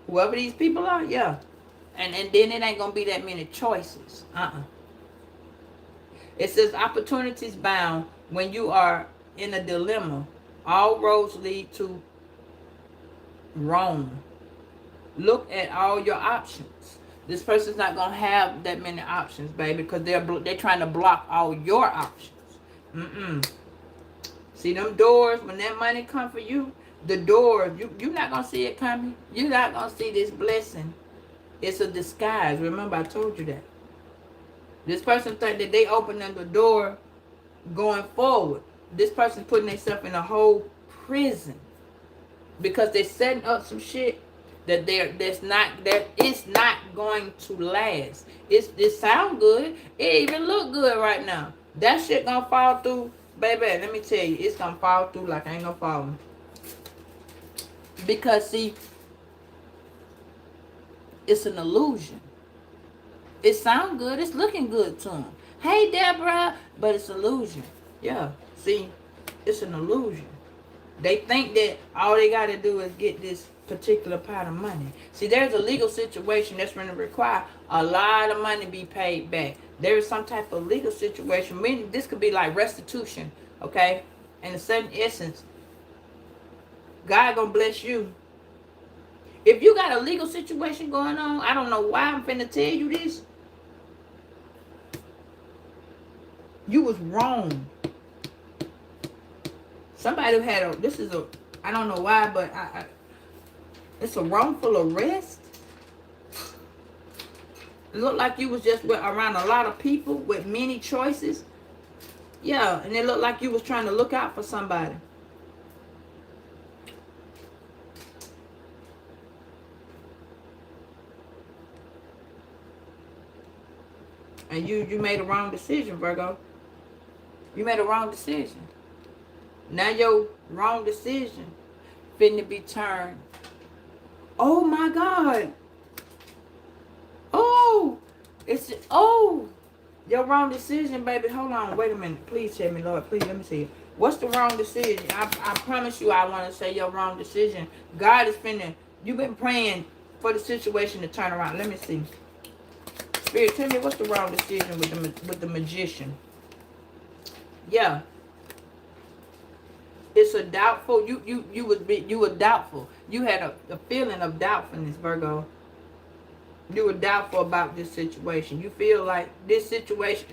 S1: whoever these people are, yeah. And then it ain't going to be that many choices. It says opportunities bound when you are in a dilemma. All roads lead to Rome. Look at all your options. This person's not going to have that many options, baby, because they're trying to block all your options. See them doors, when that money come for you, the doors, you're not going to see it coming. You're not going to see this blessing. It's a disguise. Remember, I told you that. This person think that they opening the door going forward. This person putting themselves in a whole prison because they're setting up some shit that it's not going to last. It sound good. It even look good right now. That shit gonna fall through. Baby, let me tell you, it's gonna fall through like I ain't gonna fall. Because, see, it's an illusion. It sounds good. It's looking good to them. Hey, Deborah. But it's illusion. Yeah, see, it's an illusion. They think that all they got to do is get this particular pot of money. See, there's a legal situation that's going to require a lot of money be paid back. There is some type of legal situation. Meaning this could be like restitution, okay? In a certain essence, God gonna bless you. If you got a legal situation going on, I don't know why I'm finna tell you this. You was wrong. Somebody who had I don't know why, but it's a wrongful arrest. It looked like you was just around a lot of people with many choices. Yeah, and it looked like you was trying to look out for somebody. And you made a wrong decision, Virgo. You made a wrong decision. Now your wrong decision finna be turned. Oh my God. Oh, your wrong decision, baby. Hold on, wait a minute. Please tell me, Lord. Please let me see it. What's the wrong decision? I promise you, I want to say your wrong decision. God is finna. You've been praying for the situation to turn around. Let me see. Spirit, tell me what's the wrong decision with the magician. Yeah. It's a doubtful. You were doubtful. You had a feeling of doubtfulness, Virgo. You were doubtful about this situation. You feel like this situation,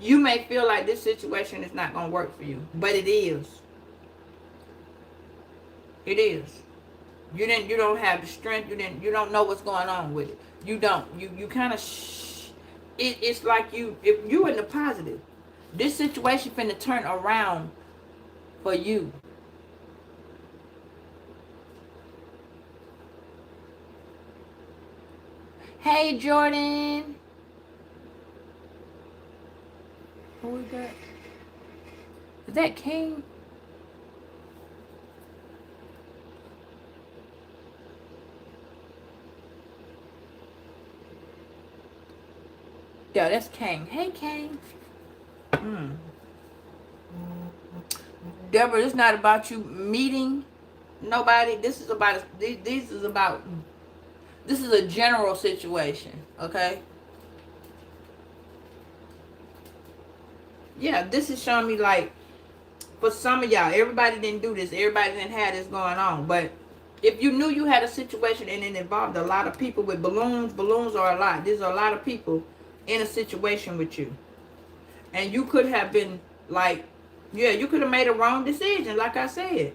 S1: you may feel like this situation is not going to work for you, but it is. It is. You don't have the strength. You don't know what's going on with it. You don't. You kind of, it's like if you in the positive, this situation finna turn around for you. Hey, Jordan. Who is that? Is that King? Yeah, that's King. Hey, King. Deborah, it's not about you meeting nobody. This is a general situation, okay? Yeah, this is showing me like, for some of y'all, everybody didn't do this. Everybody didn't have this going on. But if you knew you had a situation and it involved a lot of people with balloons are a lot. There's a lot of people in a situation with you. And you could have been like, yeah, you could have made a wrong decision, like I said.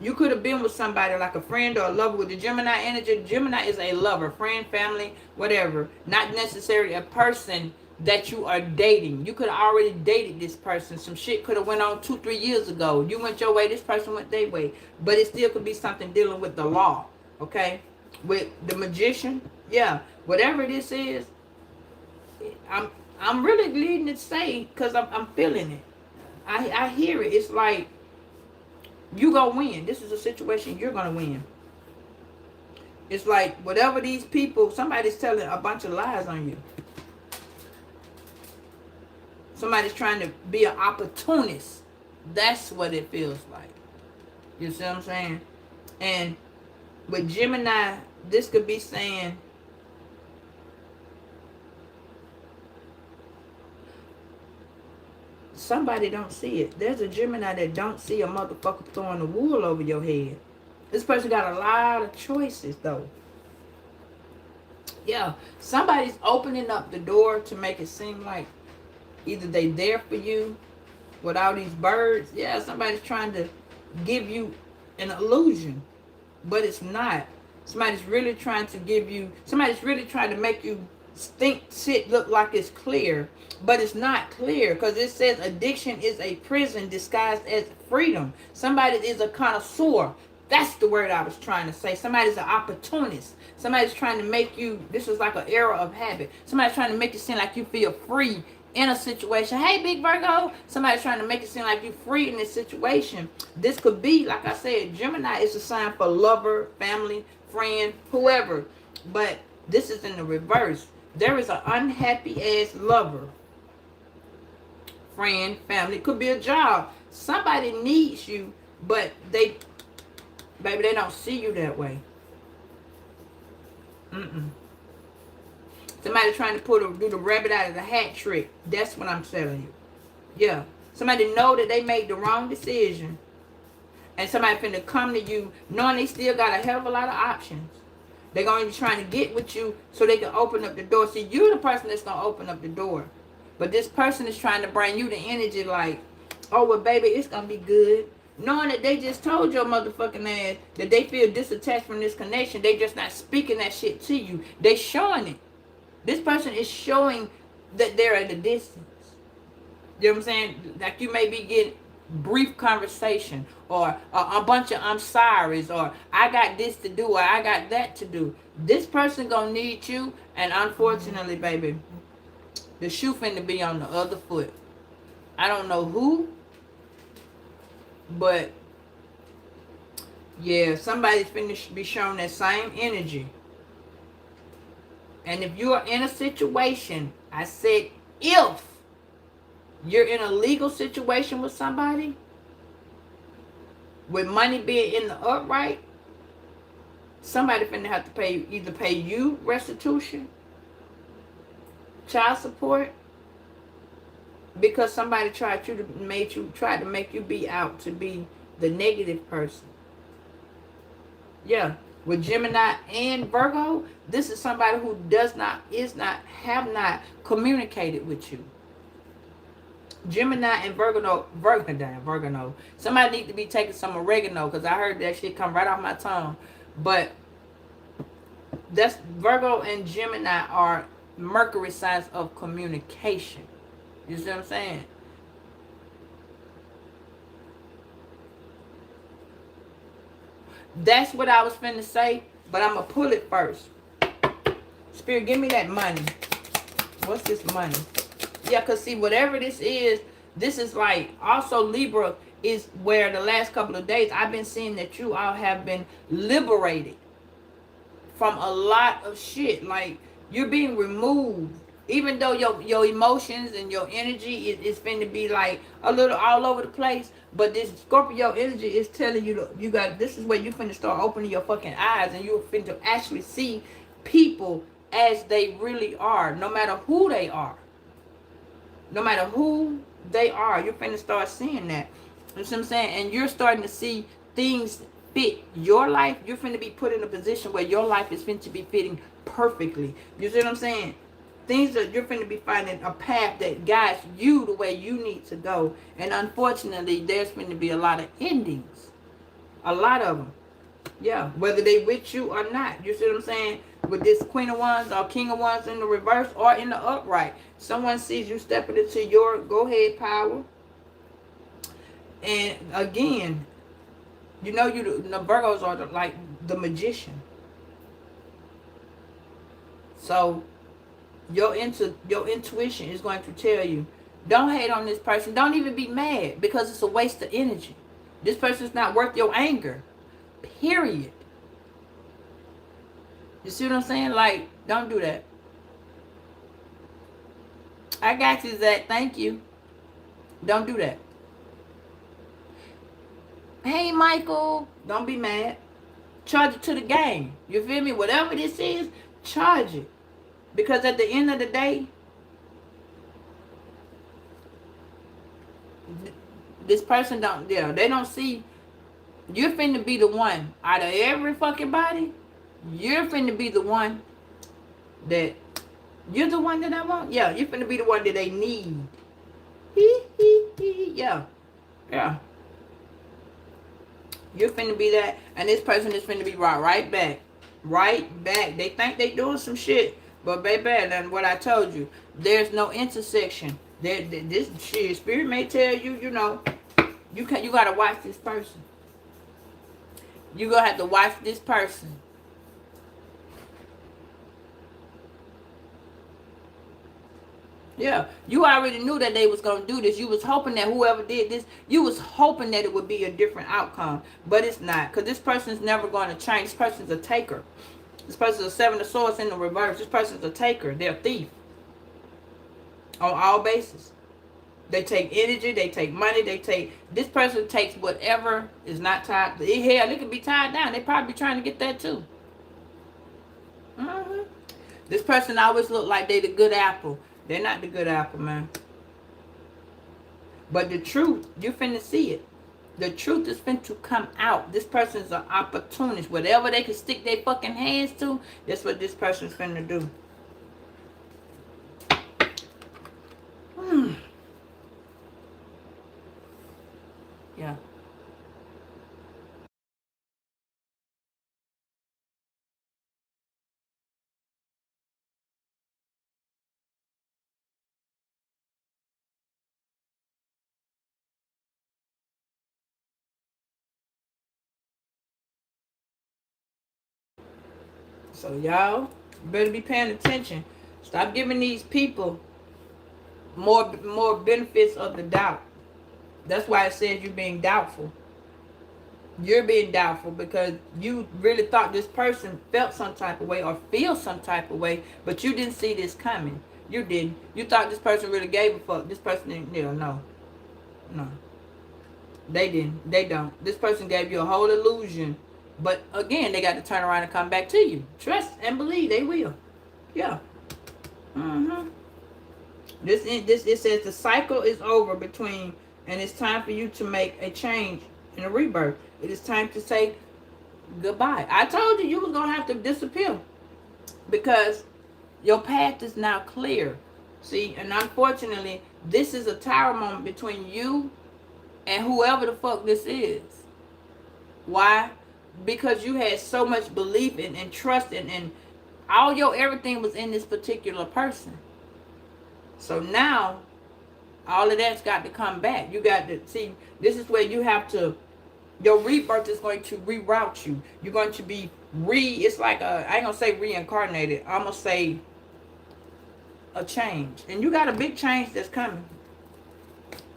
S1: You could have been with somebody like a friend or a lover with the Gemini energy. Gemini is a lover, friend, family, whatever. Not necessarily a person that you are dating. You could have already dated this person. Some shit could have went on 2-3 years ago. You went your way, this person went their way. But it still could be something dealing with the law, okay? With the magician, yeah. Whatever this is, I'm really leading to say, because I'm feeling it. I hear it. It's like, you gonna win. This is a situation you're gonna win. It's like whatever these people, somebody's telling a bunch of lies on you. Somebody's trying to be an opportunist. That's what it feels like. You see what I'm saying? And with Gemini, this could be saying, somebody don't see it. There's a Gemini that don't see a motherfucker throwing the wool over your head. This person got a lot of choices, though. Yeah, somebody's opening up the door to make it seem like either they there for you with all these birds. Yeah, somebody's trying to give you an illusion, but it's not. Somebody's really trying to make you think shit look like it's clear, but it's not clear, because it says addiction is a prison disguised as freedom. Somebody is a connoisseur. That's the word I was trying to say. Somebody's an opportunist. Somebody's trying to make you, this is like an era of habit. Somebody's trying to make it seem like you feel free in a situation. Hey, Big Virgo. Somebody's trying to make it seem like you're free in this situation. This could be, like I said, Gemini is a sign for lover, family, friend, whoever. But this is in the reverse. There is an unhappy ass lover, friend, family. It could be a job. Somebody needs you, but they don't see you that way. Somebody trying to do the rabbit out of the hat trick. That's what I'm telling you. Yeah. Somebody know that they made the wrong decision, and somebody finna come to you knowing they still got a hell of a lot of options. They're going to be trying to get with you so they can open up the door. See, you're the person that's going to open up the door. But this person is trying to bring you the energy like, Oh, well, baby, it's going to be good. Knowing that they just told your motherfucking ass that they feel disattached from this connection. They just not speaking that shit to you. They showing it. This person is showing that they're at a distance. You know what I'm saying? Like you may be getting brief conversation or a bunch of I'm sorry's or I got this to do or I got that to do. This person gonna need you, and unfortunately, baby, the shoe finna be on the other foot. I don't know who, but yeah, somebody's finna be shown that same energy. And if you are in a situation, I said if you're in a legal situation with somebody, with money being in the upright, somebody finna have to pay, either pay you restitution, child support, because somebody tried to make you be out to be the negative person. Yeah, with Gemini and Virgo, this is somebody who have not communicated with you. Gemini and Virgo. Somebody need to be taking some oregano because I heard that shit come right off my tongue. But that's Virgo and Gemini are Mercury signs of communication. You see what I'm saying? That's what I was finna say, but I'm gonna pull it first. Spirit, give me that money. What's this money? Yeah, because see, whatever this is like, also Libra is where the last couple of days I've been seeing that you all have been liberated from a lot of shit. Like, you're being removed. Even though your emotions and your energy is finna be like a little all over the place, but this Scorpio energy is telling you, this is where you finna start opening your fucking eyes, and you're finna actually see people as they really are, no matter who they are. No matter who they are, you're finna start seeing that. You see what I'm saying? And you're starting to see things fit your life. You're finna be put in a position where your life is finna be fitting perfectly. You see what I'm saying? Things that you're finna be finding a path that guides you the way you need to go. And unfortunately, there's finna be a lot of endings. A lot of them. Yeah, whether they with you or not. You see what I'm saying? With this Queen of Wands or King of Wands in the reverse or in the upright. Someone sees you stepping into your go-ahead power. And again, you know, the Virgos are like the magician. So your intuition is going to tell you, don't hate on this person. Don't even be mad, because it's a waste of energy. This person's not worth your anger. Period. You see what I'm saying? Like, don't do that. I got you, Zach. Thank you. Don't do that. Hey, Michael. Don't be mad. Charge it to the game. You feel me? Whatever this is, charge it. Because at the end of the day, this person they don't see, you're finna be the one out of every fucking body. You're finna be the one that, you're the one that I want. Yeah, you're finna be the one that they need. Yeah. Yeah. You're finna be that, and this person is finna be right back. Right back. They think they doing some shit. But baby, and what I told you, there's no intersection. This shit, Spirit may tell you, you know, you gotta watch this person. You gonna have to watch this person. Yeah, you already knew that they was gonna do this. You was hoping that whoever did this, you was hoping that it would be a different outcome, but it's not, because this person's never going to change. This person's a taker. This person's a Seven of Swords in the reverse. This person's a taker. They're a thief. On all bases. They take energy. They take money. This person takes whatever is not tied. Hell, it could be tied down. They probably be trying to get that too. This person always look like they the good apple. They're not the good apple, man. But the truth, you finna see it. The truth is finna come out. This person's an opportunist. Whatever they can stick their fucking hands to, that's what this person's finna do. Yeah. So y'all better be paying attention. Stop giving these people more benefits of the doubt. That's why it says you're being doubtful. You're being doubtful because you really thought this person felt some type of way or feel some type of way, but you didn't see this coming. You didn't. You thought this person really gave a fuck. This person didn't. No, no, they didn't. They don't. This person gave you a whole illusion, but again, they got to turn around and come back to you. Trust and believe they will. Yeah. Mm-hmm. This it says the cycle is over between, and it's time for you to make a change and a rebirth. It is time to say goodbye. I told you was gonna have to disappear because your path is now clear. See, and unfortunately, this is a tower moment between you and whoever the fuck this is. Why? Because you had so much belief and trust and all your everything was in this particular person. So now all of that's got to come back. You got to see, this is where you have to, your rebirth is going to reroute you. You're going to be it's like I ain't gonna say reincarnated, I'm gonna say a change. And you got a big change that's coming.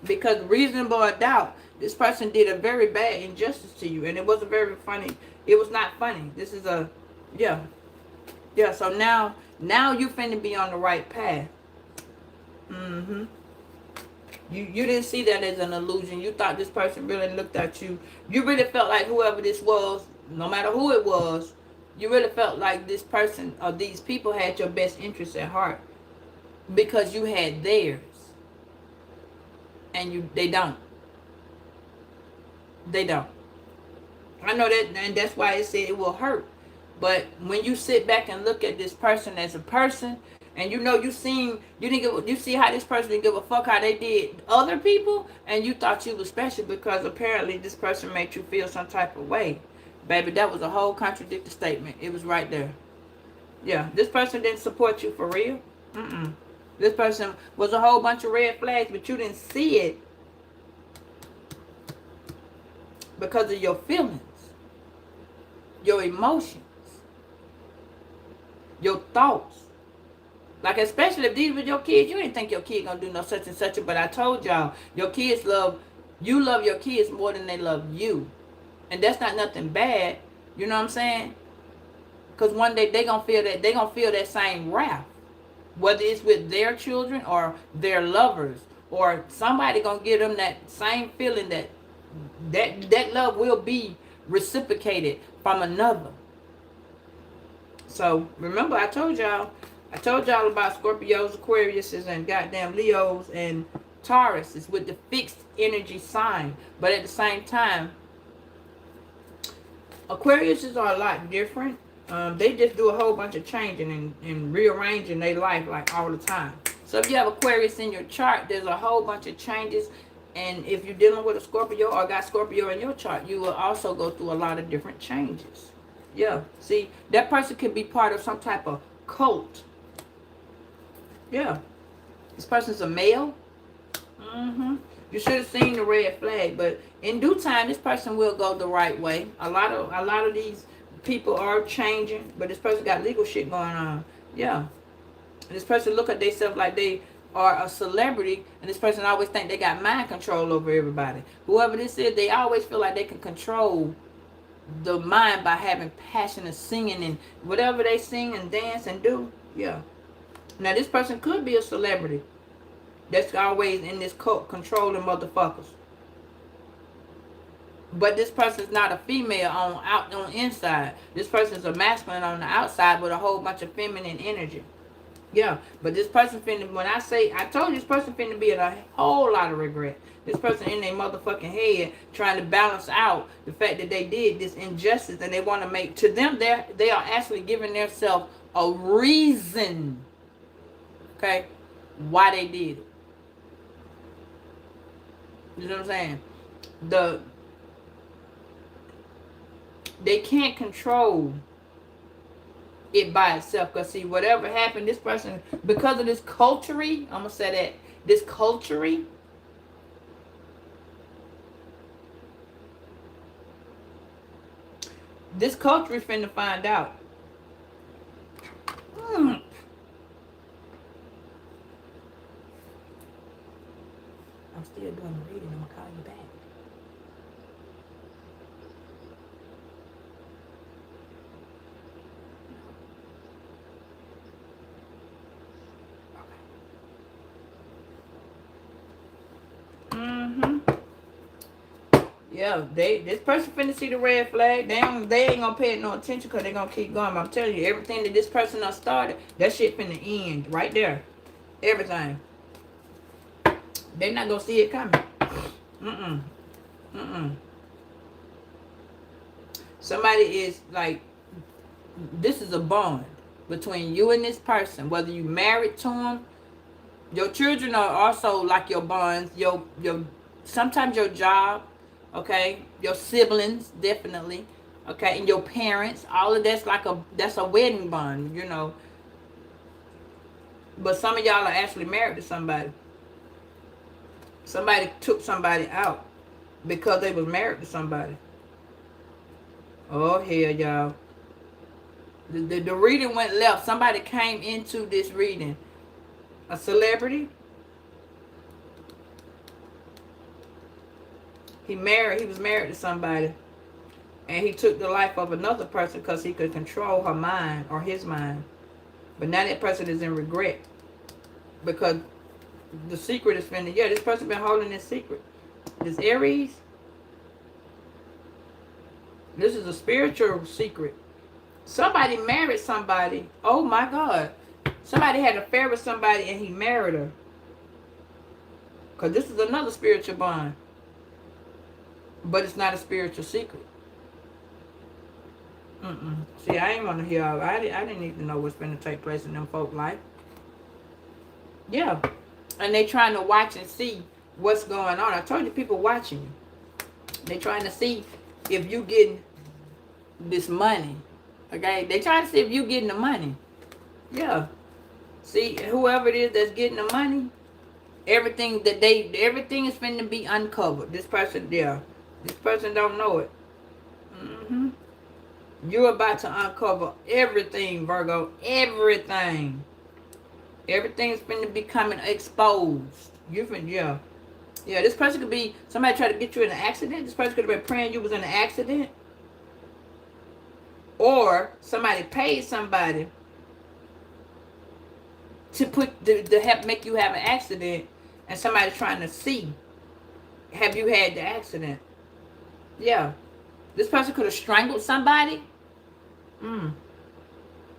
S1: Because reasonable doubt, this person did a very bad injustice to you. And it wasn't very funny. It was not funny. This is a, yeah. Yeah, so now you finna be on the right path. Mm-hmm. You didn't see that as an illusion. You thought this person really looked at you. You really felt like whoever this was, no matter who it was, you really felt like this person or these people had your best interests at heart because you had theirs. And they don't. They don't. I know that, and that's why it said it will hurt. But when you sit back and look at this person as a person, and you see how this person didn't give a fuck how they did other people, and you thought you was special because apparently this person made you feel some type of way. Baby, that was a whole contradictory statement. It was right there. Yeah, this person didn't support you for real. Mm-mm. This person was a whole bunch of red flags, but you didn't see it because of your feelings, your emotions, your thoughts. Like, especially if these were your kids, you didn't think your kid gonna do no such and such. But I told y'all, you love your kids more than they love you. And that's not nothing bad. You know what I'm saying? Because one day they gonna feel that same wrath. Whether it's with their children or their lovers. Or somebody gonna give them that same feeling that love will be reciprocated from another. So remember, I told y'all about Scorpios, Aquariuses, and goddamn Leos and Tauruses with the fixed energy sign. But at the same time, Aquariuses are a lot different. They just do a whole bunch of changing and rearranging their life like all the time. So if you have Aquarius in your chart, there's a whole bunch of changes. And if you're dealing with a Scorpio or got Scorpio in your chart, you will also go through a lot of different changes. Yeah, see, that person could be part of some type of cult. Yeah, this person's a male. Mm-hmm. You should have seen the red flag, but in due time, this person will go the right way. A lot of these people are changing, but this person got legal shit going on. Yeah, and this person look at themselves like they are a celebrity, and this person always think they got mind control over everybody. Whoever this is, they always feel like they can control the mind by having passion and singing and whatever they sing and dance and do. Yeah. Now this person could be a celebrity that's always in this cult controlling motherfuckers. But this person's not a female on the inside. This person's a masculine on the outside with a whole bunch of feminine energy. Yeah, but this person finna, I told you this person finna be in a whole lot of regret. This person in their motherfucking head trying to balance out the fact that they did this injustice, and they want to make, to them, they are actually giving themselves a reason, okay, why they did it. You know what I'm saying? the they can't control it by itself. Because see, whatever happened, this person, because of this culture, I'm gonna say that this culture, finna find out. I'm still doing the reading. I'm gonna call you back. Yeah, this person finna see the red flag. They ain't gonna pay it no attention because they gonna keep going. But I'm telling you, everything that this person done started, that shit finna end right there. Everything. They not gonna see it coming. Somebody is like, this is a bond between you and this person. Whether you married to them, your children are also like your bonds. Your sometimes your job, okay, your siblings definitely, okay, and your parents. All of that's a wedding bond, you know. But some of y'all are actually married to somebody. Somebody took somebody out because they was married to somebody. Oh hell, y'all. The reading went left. Somebody came into this reading. A celebrity. He was married to somebody. And he took the life of another person because he could control her mind or his mind. But now that person is in regret. Because the secret is finna, yeah, this person been holding this secret. This Aries. This is a spiritual secret. Somebody married somebody. Oh my God. Somebody had an affair with somebody and he married her. Because this is another spiritual bond. But it's not a spiritual secret. See, I ain't want to hear all. I didn't need to know what's going to take place in them folk life. Yeah. And they trying to watch and see what's going on. I told you, people watching you. They trying to see if you getting this money. Okay? They trying to see if you getting the money. Yeah. See, whoever it is that's getting the money, everything is finna be uncovered. This person, yeah. This person don't know it. You're about to uncover everything, Virgo. Everything. Everything's finna be coming exposed. Yeah. Yeah, this person could be, somebody tried to get you in an accident. This person could have been praying you was in an accident. Or somebody paid somebody to help make you have an accident, and somebody's trying to see, have you had the accident? Yeah. This person could have strangled somebody.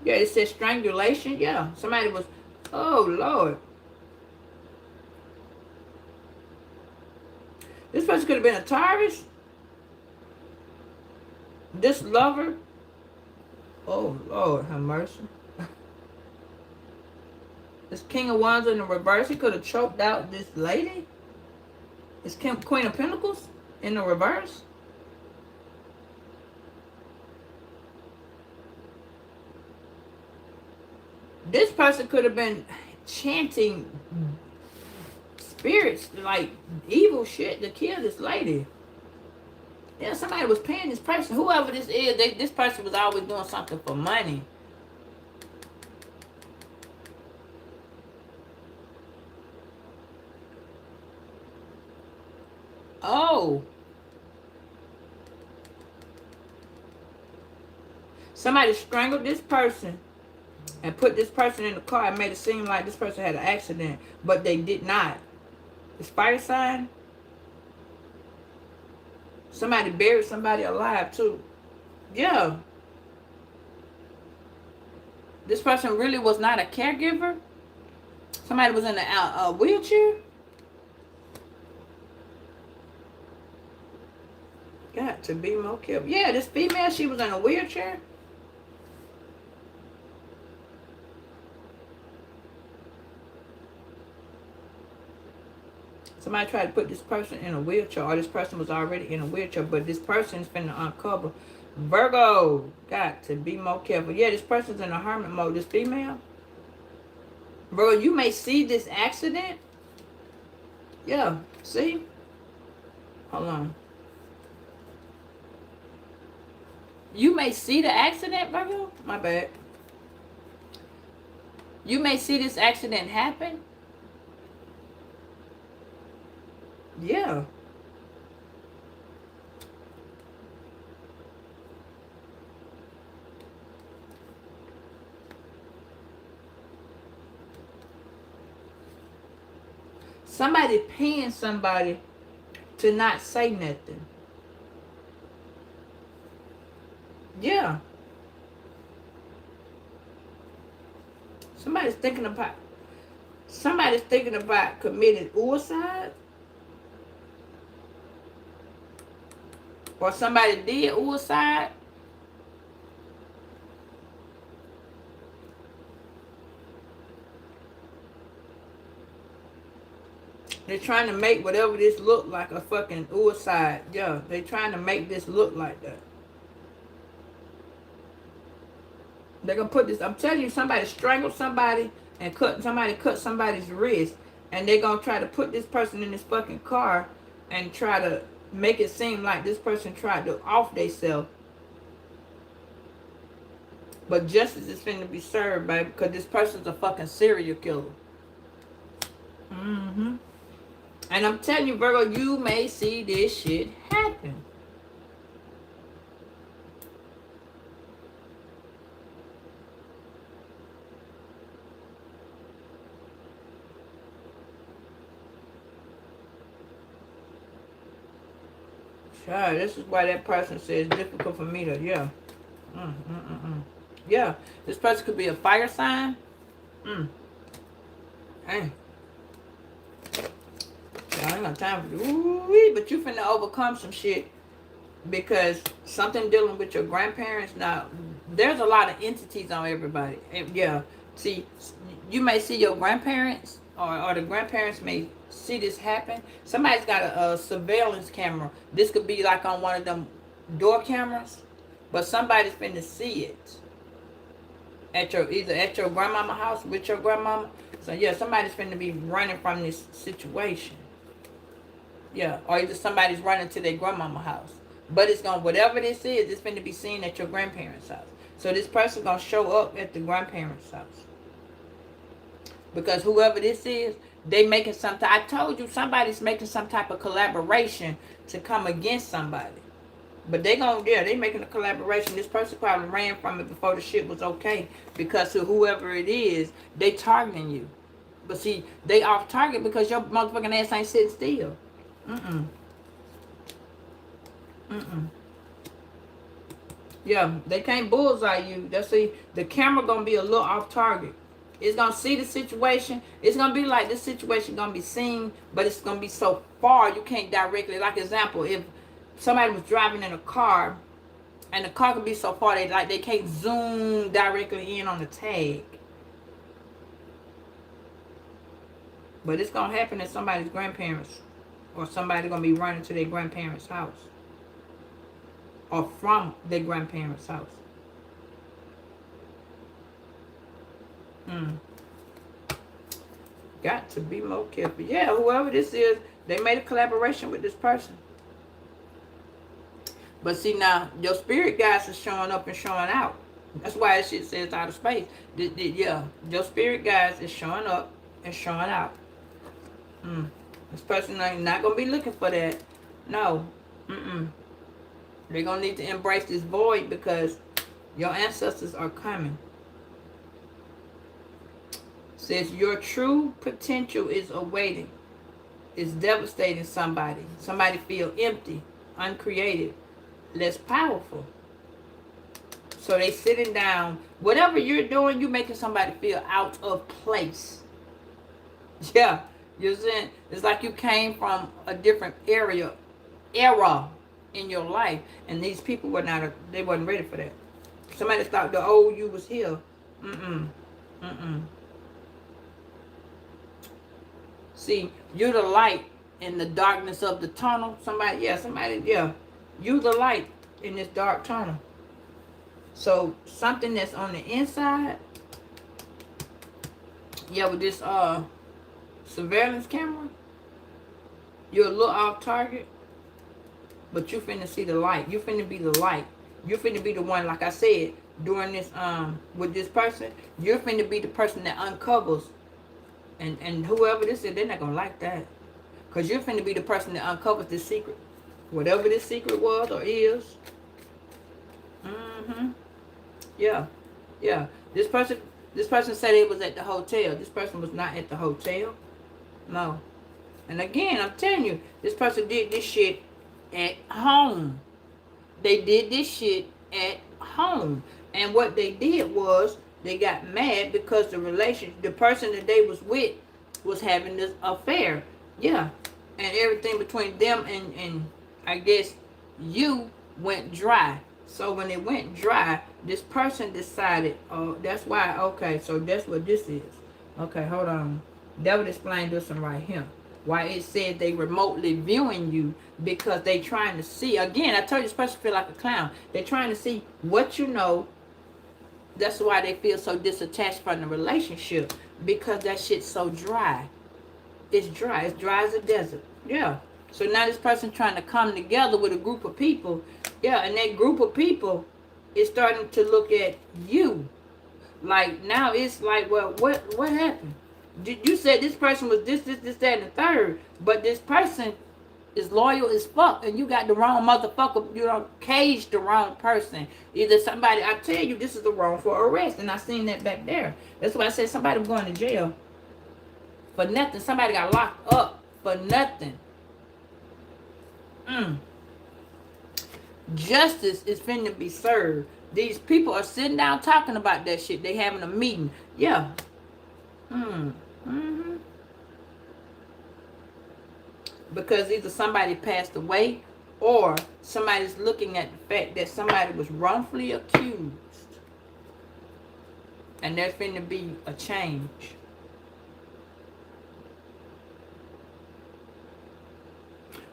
S1: Yeah, it says strangulation. Yeah. Somebody was, oh Lord. This person could have been a Taurus. This lover. Oh Lord, have mercy. This King of Wands in the reverse. He could have choked out this lady. This Queen of Pentacles in the reverse. This person could have been chanting spirits, like evil shit, to kill this lady. Yeah, somebody was paying this person. Whoever this is, this person was always doing something for money. Oh. Somebody strangled this person and put this person in the car and made it seem like this person had an accident, but they did not. It's fire sign. Somebody buried somebody alive too. Yeah. This person really was not a caregiver. Somebody was in a wheelchair. Got to be more careful. Yeah, this female, she was in a wheelchair. Somebody tried to put this person in a wheelchair, or this person was already in a wheelchair, but this person's finna uncover. Virgo, got to be more careful. Yeah, this person's in a hermit mode. This female. Virgo, you may see this accident. Yeah, see? Hold on. You may see the accident, Virgo. My bad. You may see this accident happen. Yeah. Somebody paying somebody to not say nothing. Yeah. Somebody's thinking about committing suicide. Or somebody did suicide. They're trying to make whatever this look like a fucking suicide. Yeah, they're trying to make this look like that. They're gonna put this. I'm telling you, somebody strangled somebody and cut somebody's wrist, and they're gonna try to put this person in this fucking car and try to make it seem like this person tried to off themselves. But justice is finna be served, baby, because this person's a fucking serial killer. Mm-hmm. And I'm telling you, Virgo, you may see this shit happen. Sure, this is why that person says it's difficult for me to, yeah. Yeah, this person could be a fire sign. Hey. I ain't got time for you. But you finna overcome some shit because something dealing with your grandparents. Now, there's a lot of entities on everybody. And yeah, see, you may see your grandparents or the grandparents may see this happen. Somebody's got a surveillance camera. This could be like on one of them door cameras, but somebody's finna see it at either at your grandmama house with your grandmama. So yeah, somebody's finna be running from this situation. Yeah, or either somebody's running to their grandmama house. But it's gonna, whatever this is, it's finna be seen at your grandparents' house. So this person gonna show up at the grandparents' house. Because whoever this is, they making something. I told you somebody's making some type of collaboration to come against somebody. But they gonna, yeah, they making a collaboration. This person probably ran from it before the shit was okay. Because to whoever it is, they targeting you. But see, they off target because your motherfucking ass ain't sitting still. Yeah, they can't bullseye you. That's the camera gonna be a little off target. It's gonna see the situation. It's gonna be like this situation gonna be seen, but it's gonna be so far you can't directly. Like example, if somebody was driving in a car, and the car could be so far they can't zoom directly in on the tag. But it's gonna happen at somebody's grandparents, or somebody gonna be running to their grandparents' house, or from their grandparents' house. Got to be more careful. Yeah, whoever this is, they made a collaboration with this person. But see now, your spirit guides are showing up and showing out. That's why that shit says outer space. Yeah, your spirit guides is showing up and showing out. This person ain't not gonna be looking for that. No. They're gonna need to embrace this void because your ancestors are coming. Says your true potential is awaiting. It's devastating somebody. Somebody feel empty, uncreative, less powerful. So they sitting down. Whatever you're doing, you're making somebody feel out of place. Yeah. You're saying it's like you came from a different era in your life, and these people were not. They wasn't ready for that. Somebody thought the old you was here. See, you're the light in the darkness of the tunnel. Somebody, yeah. You the light in this dark tunnel. So something that's on the inside, yeah, with this surveillance camera, you're a little off target, but you finna see the light. You finna be the light. You finna be the one, like I said, doing this with this person. You're finna be the person that uncovers, and whoever this is, they're not gonna like that, cause you're finna be the person that uncovers this secret, whatever this secret was or is. Yeah, yeah. This person said it was at the hotel. This person was not at the hotel. No. And again, I'm telling you, this person did this shit at home. They did this shit at home. And what they did was they got mad because the person that they was with was having this affair. Yeah. And everything between them and I guess you went dry. So when it went dry, this person decided, oh, that's why, okay, so that's what this is. Okay, hold on. That would explain this one right here. Why it said they remotely viewing you, because they trying to see. Again, I told you this person feel like a clown. They're trying to see what you know. That's why they feel so disattached from the relationship, because that shit's so dry. It's dry. It's dry as a desert. Yeah. So now this person trying to come together with a group of people. Yeah, and that group of people is starting to look at you. Like, now it's like, well, what happened? You said this person was this, that, and the third. But this person is loyal as fuck. And you got the wrong motherfucker. You don't cage the wrong person. Either somebody, I tell you, this is the wrong for arrest. And I seen that back there. That's why I said somebody was going to jail for nothing. Somebody got locked up for nothing. Justice is finna be served. These people are sitting down talking about that shit. They having a meeting. Yeah. Because either somebody passed away or somebody's looking at the fact that somebody was wrongfully accused. And there's finna be a change.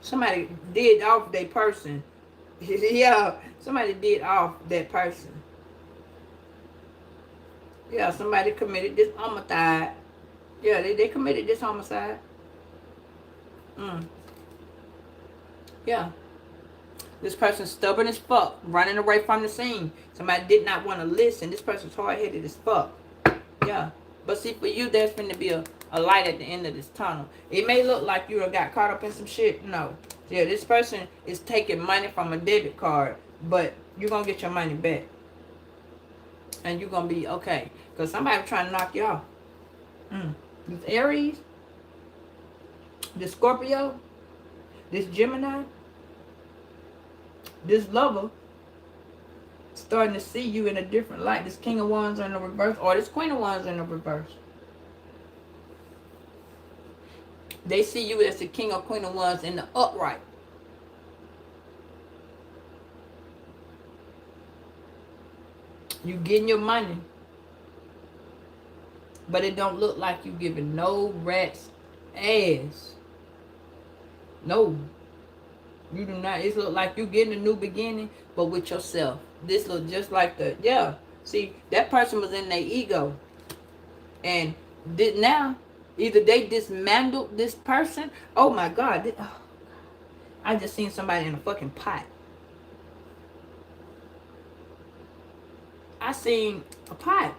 S1: Somebody did off their person. Yeah, somebody did off that person. Yeah, somebody committed this homicide. Yeah, they committed this homicide. Yeah. This person's stubborn as fuck, running away from the scene. Somebody did not want to listen. This person's hard-headed as fuck. Yeah. But see, for you, there's going to be a light at the end of this tunnel. It may look like you got caught up in some shit. No. Yeah, this person is taking money from a debit card, but you're going to get your money back. And you're going to be okay. Because somebody's trying to knock you off. This Aries, this Scorpio, this Gemini, this lover starting to see you in a different light. This King of Wands in the reverse, or this Queen of Wands in the reverse. They see you as the King or Queen of Wands in the upright. You getting your money, but it don't look like you giving no rat's ass. No. You do not. It look like you getting a new beginning, but with yourself. This look just like the, yeah. See, that person was in their ego. And now, either they dismantled this person. Oh my God. I just seen somebody in a fucking pot. I seen a pot.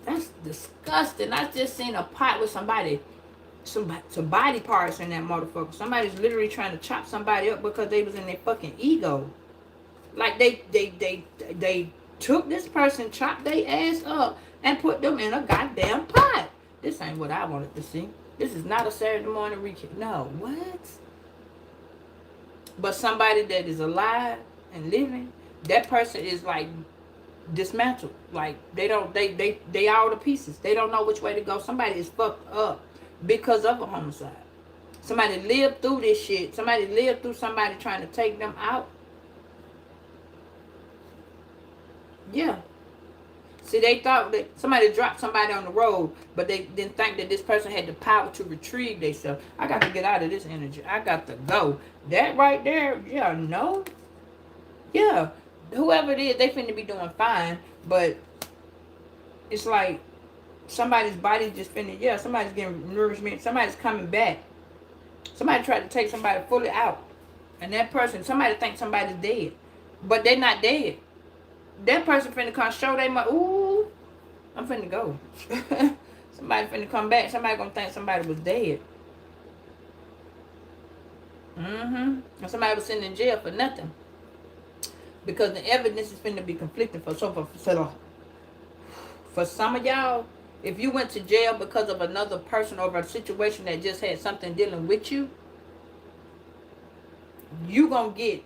S1: That's disgusting. I just seen a pot with somebody, some body parts in that motherfucker. Somebody's literally trying to chop somebody up because they was in their fucking ego. Like they took this person, chopped their ass up, and put them in a goddamn pot. This ain't what I wanted to see. This is not a Saturday morning recap. No, what? But somebody that is alive and living, that person is like dismantled. Like they all the pieces. They don't know which way to go. Somebody is fucked up because of a homicide. Somebody lived through this shit. Somebody lived through somebody trying to take them out. Yeah. See, they thought that somebody dropped somebody on the road, but they didn't think that this person had the power to retrieve themselves. I got to get out of this energy. I got to go. That right there, yeah, no. Yeah. Whoever it is, they finna be doing fine. But it's like somebody's body just finna, yeah, somebody's getting nourishment. Somebody's coming back. Somebody tried to take somebody fully out. And that person, somebody thinks somebody's dead. But they're not dead. That person finna come show they mother, ooh, I'm finna go. Somebody finna come back. Somebody gonna think somebody was dead. And somebody was sitting in jail for nothing. Because the evidence is finna be conflicting for some of y'all. If you went to jail because of another person or a situation that just had something dealing with you, you gonna get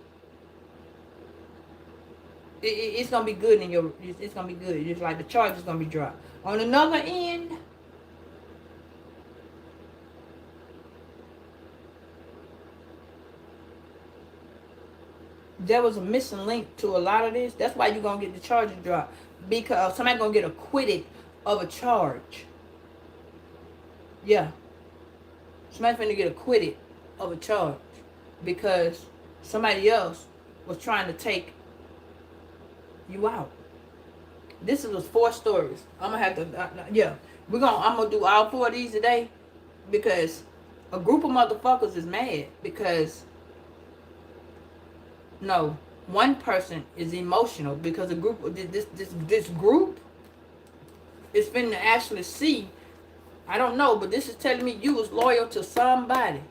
S1: it's gonna be good in your, it's gonna be good. It's like the charge is gonna be dropped. On another end, there was a missing link to a lot of this. That's why you're gonna get the charges dropped, because somebody gonna get acquitted of a charge. Yeah, somebody's gonna get acquitted of a charge because somebody else was trying to take you out. This was 4 stories. I'm gonna have to, yeah. I'm gonna do all 4 of these today because a group of motherfuckers is mad because no, one person is emotional because a group, this group is finna actually see. I don't know, but this is telling me you was loyal to somebody.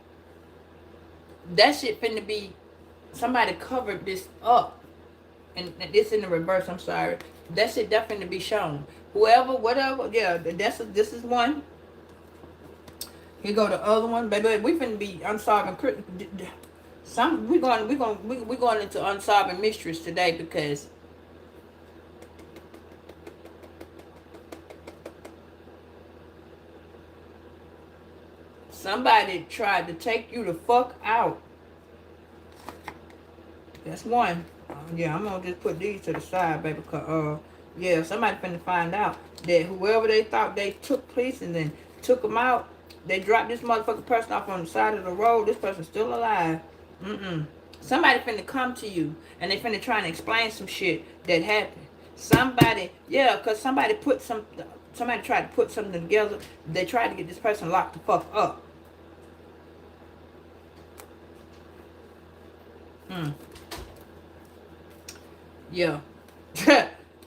S1: That shit finna be, somebody covered this up. And this in the reverse, I'm sorry. That shit definitely be shown. Whoever, whatever, yeah, this is one. Here go the other one. Baby, we finna be unsolving we're going into unsolving mysteries today because somebody tried to take you the fuck out. That's one. Yeah, I'm gonna just put these to the side, baby. Cause yeah, somebody finna find out that whoever they thought they took police and then took them out, they dropped this motherfucking person off on the side of the road. This person's still alive. Somebody finna come to you and they finna try and explain some shit that happened. Somebody, yeah, cause somebody tried to put something together. They tried to get this person locked the fuck up. Yeah.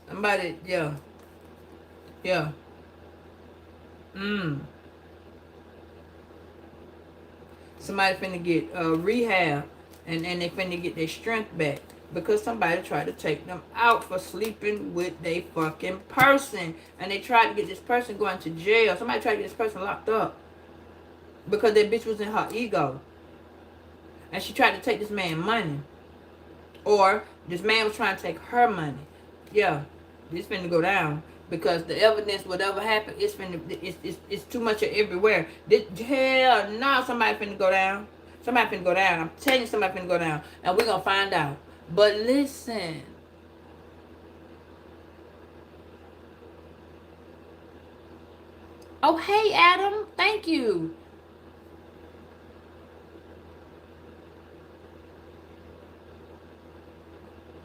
S1: Somebody, yeah. Yeah. Somebody finna get rehab and they finna get their strength back because somebody tried to take them out for sleeping with their fucking person. And they tried to get this person going to jail. Somebody tried to get this person locked up because that bitch was in her ego. And she tried to take this man money. Or this man was trying to take her money. Yeah, this finna go down because the evidence, whatever happened, it's too much of everywhere. Hell no, somebody finna go down. Somebody finna go down. I'm telling you, somebody finna go down, and we're gonna find out. But listen. Oh, hey, Adam. Thank you.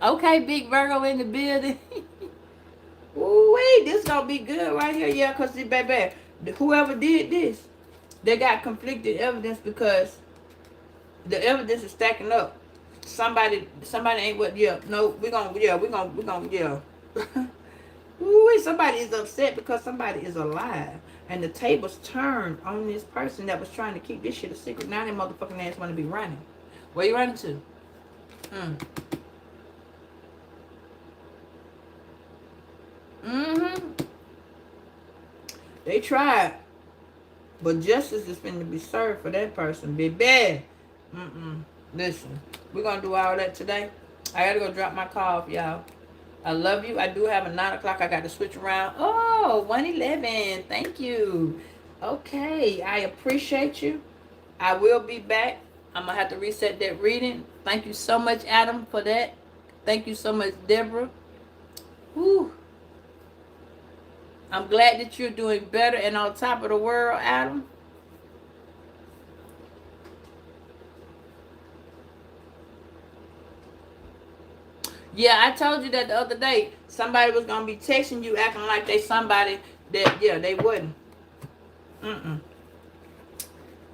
S1: Okay, big Virgo in the building. Ooh, wait, this gonna be good right here. Yeah, because, baby, whoever did this, they got conflicted evidence because the evidence is stacking up. Somebody ain't what, yeah, no, we gonna, yeah. Ooh, somebody is upset because somebody is alive. And the tables turned on this person that was trying to keep this shit a secret. Now that motherfucking ass want to be running. Where you running to? They tried. But justice is finna be served for that person. Be bad. Listen, we're gonna do all that today. I gotta go drop my car off, y'all. I love you. I do have a 9 o'clock. I got to switch around. Oh, 1:11. Thank you. Okay. I appreciate you. I will be back. I'm going to have to reset that reading. Thank you so much, Adam, for that. Thank you so much, Deborah. Whew. I'm glad that you're doing better and on top of the world, Adam. Yeah, I told you that the other day. Somebody was gonna be texting you acting like they somebody that, yeah, they wouldn't. Mm-mm.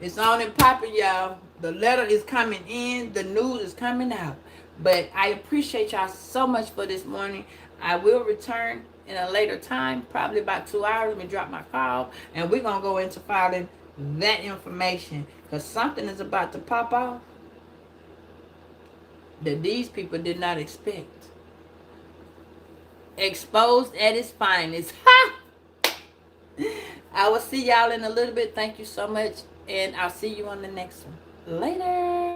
S1: It's on and popping, y'all. The letter is coming in. The news is coming out. But I appreciate y'all so much for this morning. I will return in a later time, probably about 2 hours. Let me drop my call, and we're gonna go into filing that information because something is about to pop off that these people did not expect. Exposed at its finest. Ha! I will see y'all in a little bit. Thank you so much, and I'll see you on the next one. Later.